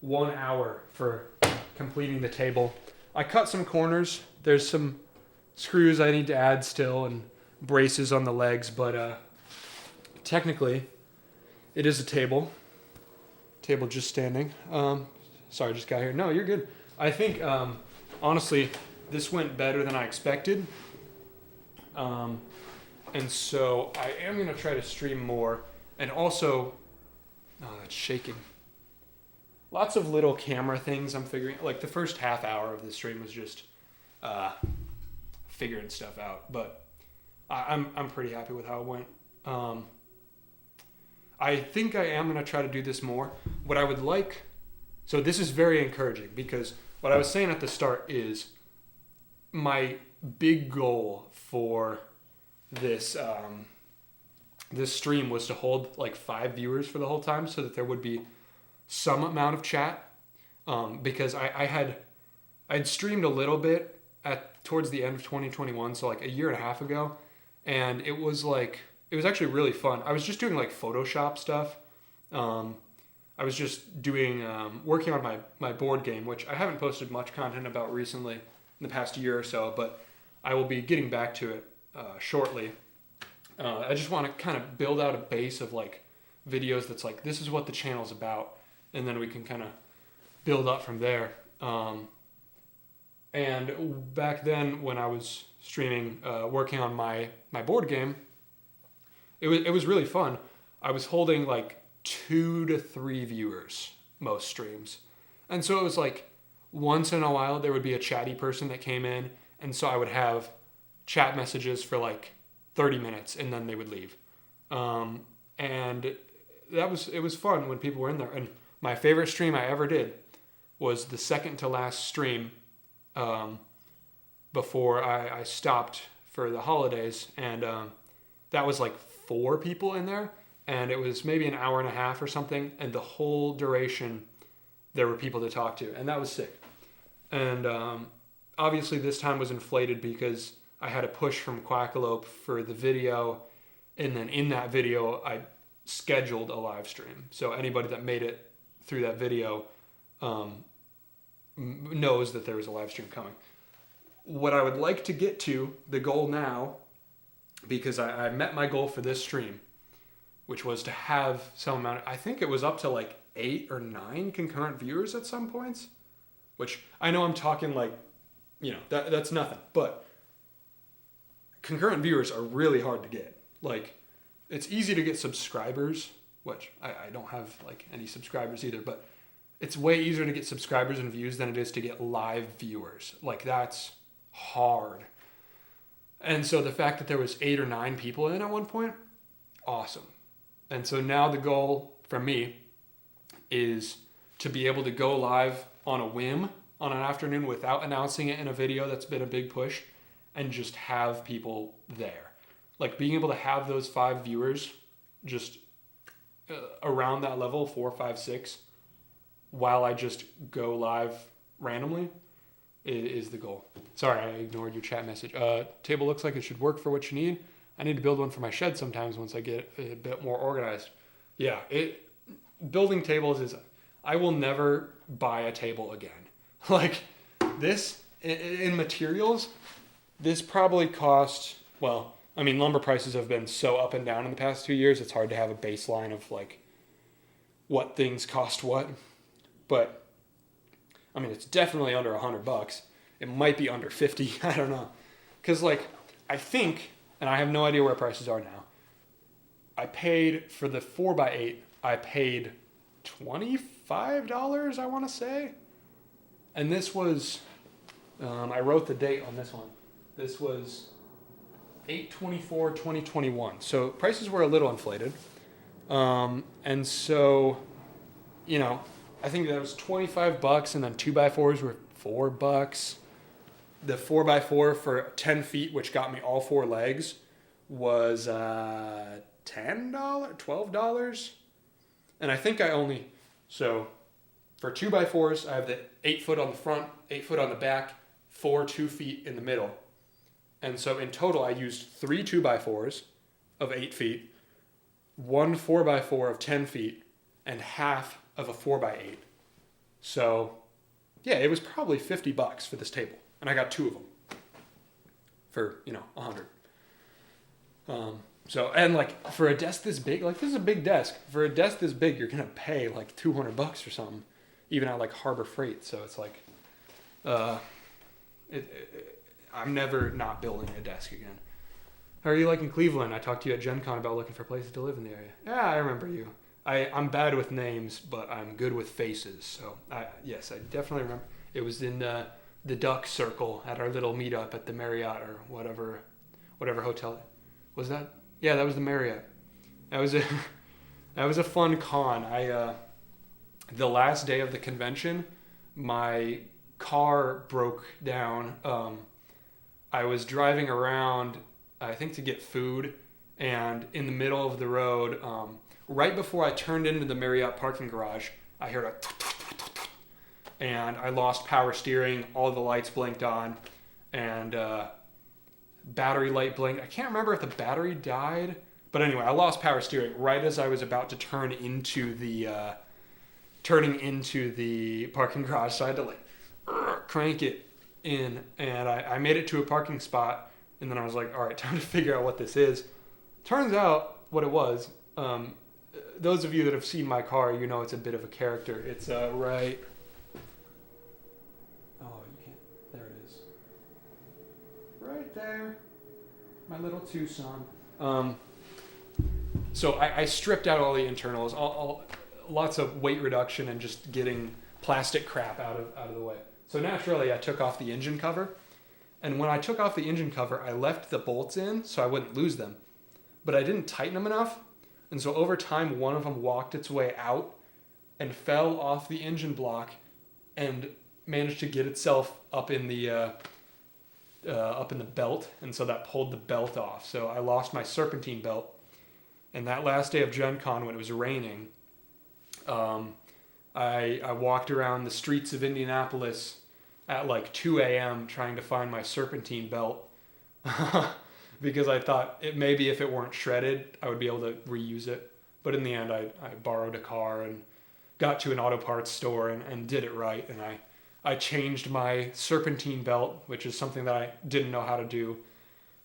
1 hour for completing the table. I cut some corners. There's some screws I need to add still and braces on the legs, but technically it is a table. Table just standing. Sorry, just got here. No, you're good. I think, honestly, this went better than I expected. And so I am going to try to stream more. And also, it's shaking. Lots of little camera things I'm figuring. Like the first half hour of the stream was just figuring stuff out. But I'm pretty happy with how it went. I think I am going to try to do this more. What I would like, so this is very encouraging because what I was saying at the start is my big goal for this this stream was to hold like 5 viewers for the whole time so that there would be some amount of chat, because I'd streamed a little bit towards the end of 2021, so like a year and a half ago, and it was actually really fun. I was just doing like Photoshop stuff. I was just doing working on my board game, which I haven't posted much content about recently in the past year or so, but I will be getting back to it shortly. I just want to kind of build out a base of like videos that's like, this is what the channel's about, and then we can kind of build up from there. And back then when I was streaming, working on my board game, it was really fun. I was holding like 2 to 3 viewers most streams. And so it was like once in a while there would be a chatty person that came in, and so I would have chat messages for like 30 minutes and then they would leave. And it was fun when people were in there. And my favorite stream I ever did was the second to last stream before I stopped for the holidays, and that was like 4 people in there, and it was maybe an hour and a half or something, and the whole duration there were people to talk to, and that was sick. And obviously this time was inflated because I had a push from Quackalope for the video, And then in that video, I scheduled a live stream. So anybody that made it through that video knows that there was a live stream coming. What I would like to get to, the goal now, because I met my goal for this stream, which was to have some amount, I think it was up to like 8 or 9 concurrent viewers at some points, which I know I'm talking like, that's nothing, but concurrent viewers are really hard to get. Like, it's easy to get subscribers, which I don't have like any subscribers either, but it's way easier to get subscribers and views than it is to get live viewers. Like, that's hard. And so the fact that there was 8 or 9 people in at one point, awesome. And so now the goal for me is to be able to go live on a whim on an afternoon without announcing it in a video. That's been a big push, and just have people there. Like, being able to have those 5 viewers just around that level, 4, 5, 6, while I just go live randomly is the goal. Sorry, I ignored your chat message. Table looks like it should work for what you need. I need to build one for my shed sometimes once I get a bit more organized. Yeah, building tables is, I will never buy a table again. Like, this, in materials, this probably cost, well, I mean, lumber prices have been so up and down in the past 2 years, it's hard to have a baseline of like what things cost what. But I mean, it's definitely under $100. It might be under 50. I don't know. Because like, I think, and I have no idea where prices are now, I paid for the 4x8, I paid $25, I want to say. And this was, I wrote the date on this one. This was 8/24/2021. So prices were a little inflated. And so, I think that was $25, and then 2x4s were $4. The 4x4 for 10 feet, which got me all 4 legs, was $10, $12. And I think so for 2x4s, I have the 8 foot on the front, 8 foot on the back, 4 2 feet in the middle. And so in total, I used 3 2x4s of 8 feet, 1 4x4 of 10 feet, and half of a 4x8. So, yeah, it was probably $50 for this table. And I got 2 of them for, $100. So, and like, for a desk this big, like, this is a big desk. For a desk this big, you're going to pay like $200 or something, even at like Harbor Freight. So it's like, I'm never not building a desk again. How are you liking Cleveland? I talked to you at Gen Con about looking for places to live in the area. Yeah, I remember you. I'm bad with names, but I'm good with faces. So, yes, I definitely remember. It was in the Duck Circle at our little meetup at the Marriott or whatever hotel. Was that? Yeah, that was the Marriott. That was a fun con. The last day of the convention, my car broke down. I was driving around, I think to get food, and in the middle of the road, right before I turned into the Marriott parking garage, I heard and I lost power steering, all the lights blinked on, and battery light blinked. I can't remember if the battery died, but anyway, I lost power steering right as I was about to turn into the parking garage, so I had to like crank it in, and I made it to a parking spot, and then I was like, all right, time to figure out what this is. Turns out what it was, those of you that have seen my car, it's a bit of a character. It's right. Oh, you can't. There it is. Right there. My little Tucson. So I stripped out all the internals, all lots of weight reduction and just getting plastic crap out of the way. So naturally, I took off the engine cover. And when I took off the engine cover, I left the bolts in so I wouldn't lose them. But I didn't tighten them enough. And so over time, one of them walked its way out and fell off the engine block and managed to get itself up in the belt. And so that pulled the belt off. So I lost my serpentine belt. And that last day of Gen Con, when it was raining, I walked around the streets of Indianapolis at like 2 a.m. trying to find my serpentine belt. because I thought it maybe if it weren't shredded, I would be able to reuse it. But in the end, I borrowed a car and got to an auto parts store and did it right. And I changed my serpentine belt, which is something that I didn't know how to do,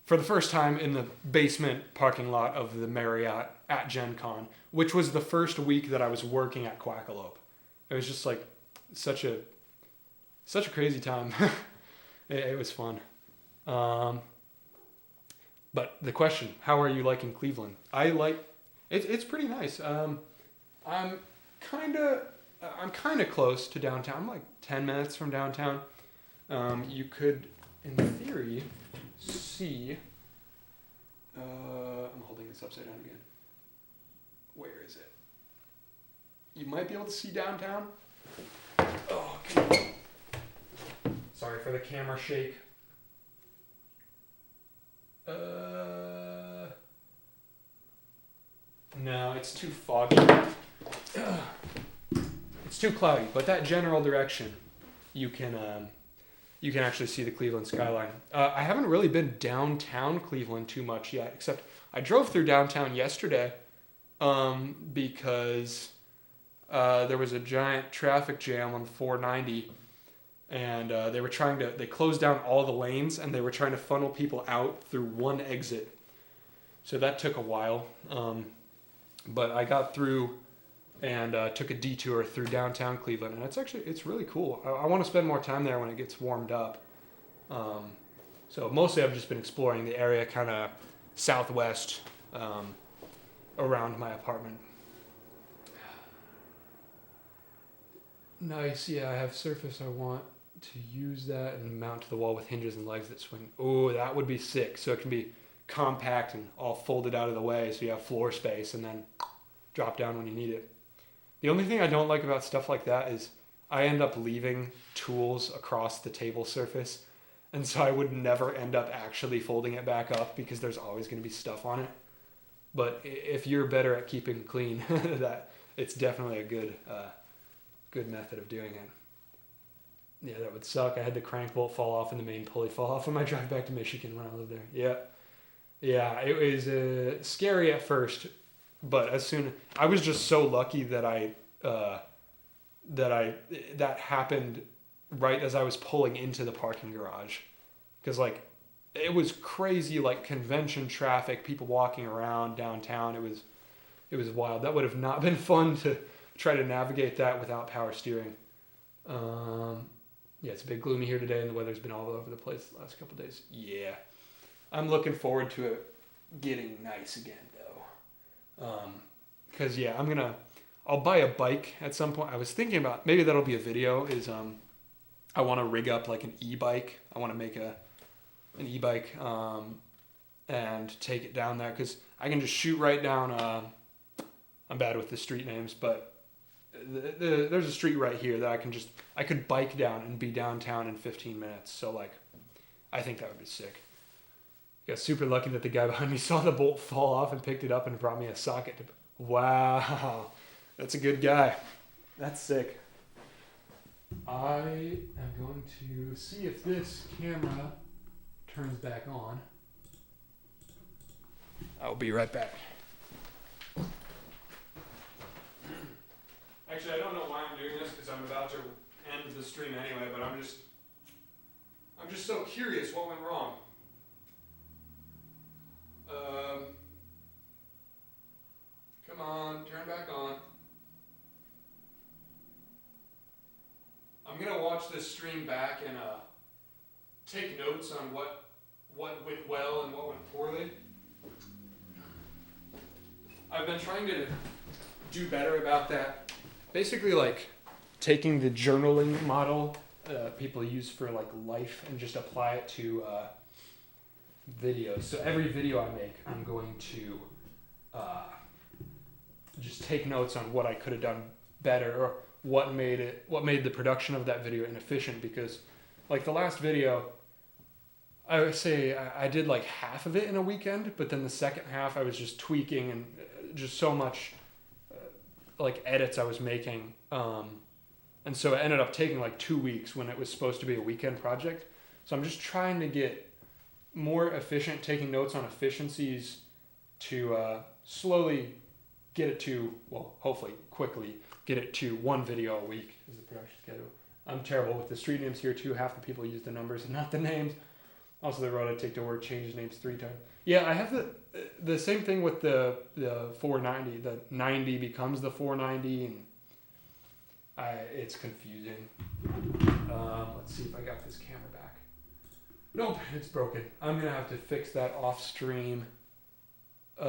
for the first time in the basement parking lot of the Marriott at Gen Con, which was the first week that I was working at Quackalope. It was just like such a crazy time. It was fun. But the question, how are you liking Cleveland? I like it's pretty nice. I'm kind of close to downtown. I'm like 10 minutes from downtown. You could, in theory, see. I'm holding this upside down again. Where is it? You might be able to see downtown. Oh, okay. Sorry for the camera shake. No, it's too foggy. It's too cloudy, but that general direction, you can actually see the Cleveland skyline. I haven't really been downtown Cleveland too much yet, except I drove through downtown yesterday because there was a giant traffic jam on 490, and they closed down all the lanes, and they were trying to funnel people out through one exit. So that took a while, but I got through and took a detour through downtown Cleveland, and it's really cool. I want to spend more time there when it gets warmed up. So mostly I've just been exploring the area kind of southwest around my apartment. Nice, yeah, I have surface I want to use that and mount to the wall with hinges and legs that swing. Oh, that would be sick. So it can be compact and all folded out of the way so you have floor space and then drop down when you need it. The only thing I don't like about stuff like that is I end up leaving tools across the table surface, and so I would never end up actually folding it back up because there's always going to be stuff on it. But if you're better at keeping clean, that it's definitely a good method of doing it. Yeah, that would suck. I had the crank bolt fall off and the main pulley fall off on my drive back to Michigan when I lived there. Yeah, it was scary at first. But I was just so lucky that that happened right as I was pulling into the parking garage, because like it was crazy, like convention traffic, people walking around downtown. It was wild. That would have not been fun to try to navigate that without power steering. Yeah, it's a bit gloomy here today, and the weather's been all over the place the last couple of days. Yeah, I'm looking forward to it getting nice again. Cause yeah, I'll buy a bike at some point. I was thinking about, maybe that'll be a video, I want to rig up like an e-bike. I want to make an e-bike, and take it down there. Cause I can just shoot right down, I'm bad with the street names, but there's a street right here that I could bike down and be downtown in 15 minutes. So like, I think that would be sick. Got super lucky that the guy behind me saw the bolt fall off and picked it up and brought me a socket. Wow, that's a good guy. That's sick. I am going to see if this camera turns back on. I'll be right back. Actually, I don't know why I'm doing this because I'm about to end the stream anyway, but I'm just so curious what went wrong. Come on, turn back on. I'm gonna watch this stream back and take notes on what went well and what went poorly. I've been trying to do better about that. Basically, like taking the journaling model people use for like life and just apply it to videos. So every video I make, I'm going to just take notes on what I could have done better, or what made the production of that video inefficient. Because like the last video, I would say I did like half of it in a weekend, but then the second half I was just tweaking and just so much like edits I was making, and so it ended up taking like 2 weeks when it was supposed to be a weekend project. So I'm just trying to get more efficient, taking notes on efficiencies to slowly get it to, well, hopefully quickly get it to 1 video a week is the production schedule. I'm terrible with the street names here too. Half the people use the numbers and not the names. Also, the road I take to work changes names 3 times. Yeah, I have the same thing with the 490. The 90 becomes the 490, and it's confusing. Let's see if I got this camera back. Nope, it's broken. I'm gonna have to fix that off stream. Is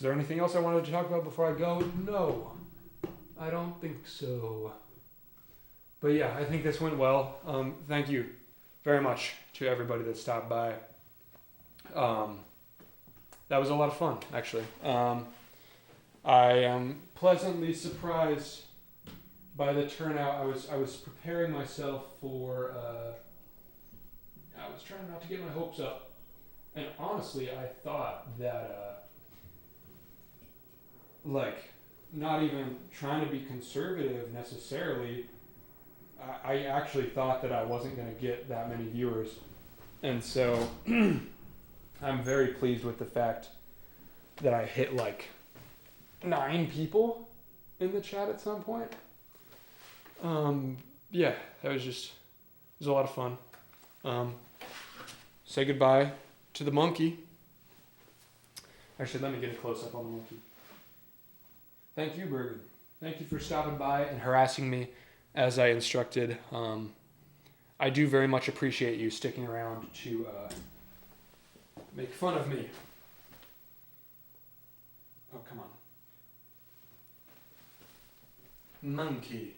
there anything else I wanted to talk about before I go? No, I don't think so. But yeah, I think this went well. Thank you very much to everybody that stopped by. That was a lot of fun, actually. I am pleasantly surprised by the turnout. I was preparing myself for. I was trying not to get my hopes up, and honestly, I thought that like not even trying to be conservative necessarily. I actually thought that I wasn't going to get that many viewers. And so I'm very pleased with the fact that I hit like 9 people in the chat at some point. Yeah, that was it was a lot of fun. Say goodbye to the monkey. Actually, let me get a close up on the monkey. Thank you, Bergen. Thank you for stopping by and harassing me as I instructed. I do very much appreciate you sticking around to make fun of me. Oh, come on. Monkey.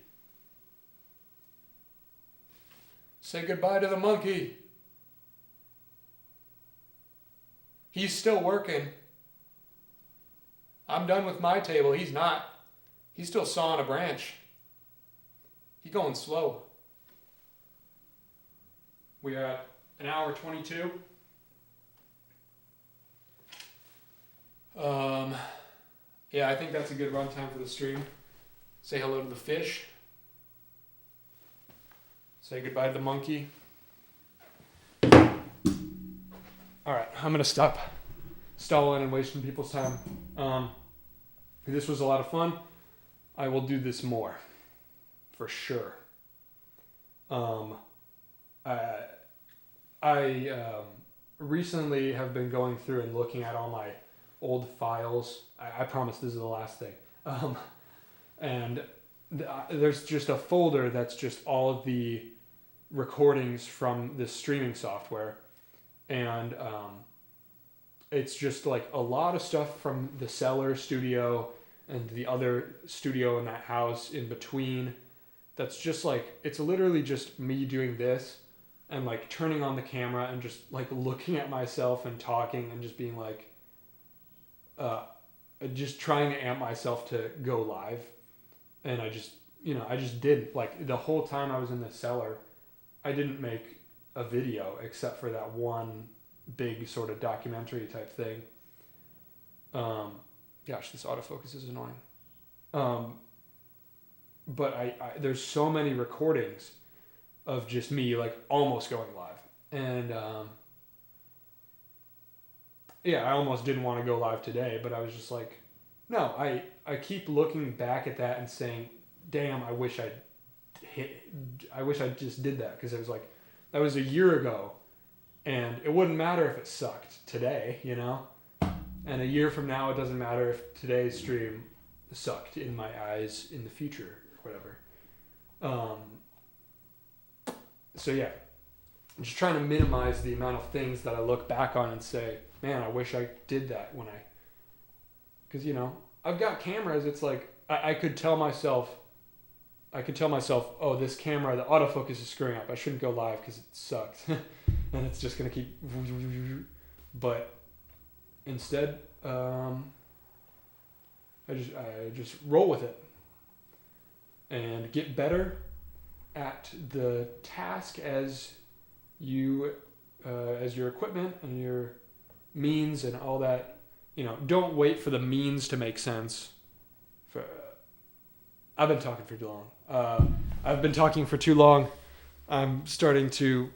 Say goodbye to the monkey. He's still working. I'm done with my table. He's not. He's still sawing a branch. He's going slow. We are at 1 hour 22. Yeah, I think that's a good runtime for the stream. Say hello to the fish. Say goodbye to the monkey. Alright, I'm gonna stop stalling and wasting people's time. This was a lot of fun. I will do this more. For sure. I recently have been going through and looking at all my old files. I promise this is the last thing. And there's just a folder that's just all of the recordings from this streaming software. And it's just like a lot of stuff from the cellar studio and the other studio in that house in between. That's just like, it's literally just me doing this and like turning on the camera and just like looking at myself and talking and just being like, just trying to amp myself to go live. And I just didn't. Like the whole time I was in the cellar, I didn't make a video except for that one big sort of documentary type thing. Gosh, this autofocus is annoying. But I there's so many recordings of just me like almost going live. And yeah, I almost didn't want to go live today, but I was just like, no, I keep looking back at that and saying, damn, I wish I just did that, because it was like, that was a year ago, and it wouldn't matter if it sucked today, you know? And a year from now, it doesn't matter if today's stream sucked in my eyes in the future or whatever. So yeah, I'm just trying to minimize the amount of things that I look back on and say, man, I wish I did that when because, you know, I've got cameras. It's like, I could tell myself, oh, this camera, the autofocus is screwing up. I shouldn't go live because it sucks. And it's just going to keep, but instead, I just roll with it and get better at the task as your equipment and your means and all that. You know, don't wait for the means to make sense. I've been talking for too long. I'm starting to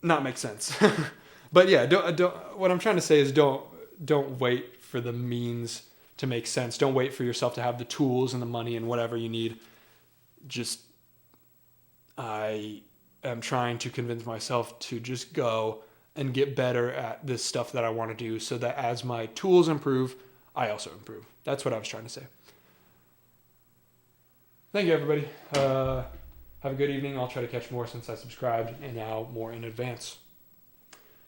not make sense. But yeah, don't. What I'm trying to say is don't wait for the means to make sense. Don't wait for yourself to have the tools and the money and whatever you need. Just, I am trying to convince myself to just go and get better at this stuff that I want to do, so that as my tools improve, I also improve. That's what I was trying to say. Thank you, everybody. Have a good evening. I'll try to catch more since I subscribed, and now more in advance.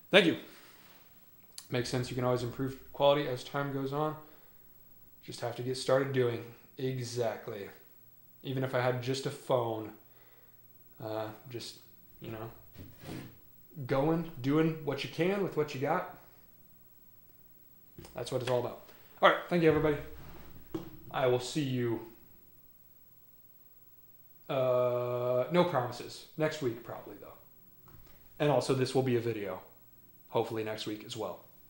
Thank you. Makes sense. You can always improve quality as time goes on. Just have to get started doing. Exactly. Even if I had just a phone, just, going, doing what you can with what you got. That's what it's all about. All right. Thank you, everybody. I will see you. No promises. Next week, probably, though. And also, this will be a video. Hopefully next week as well.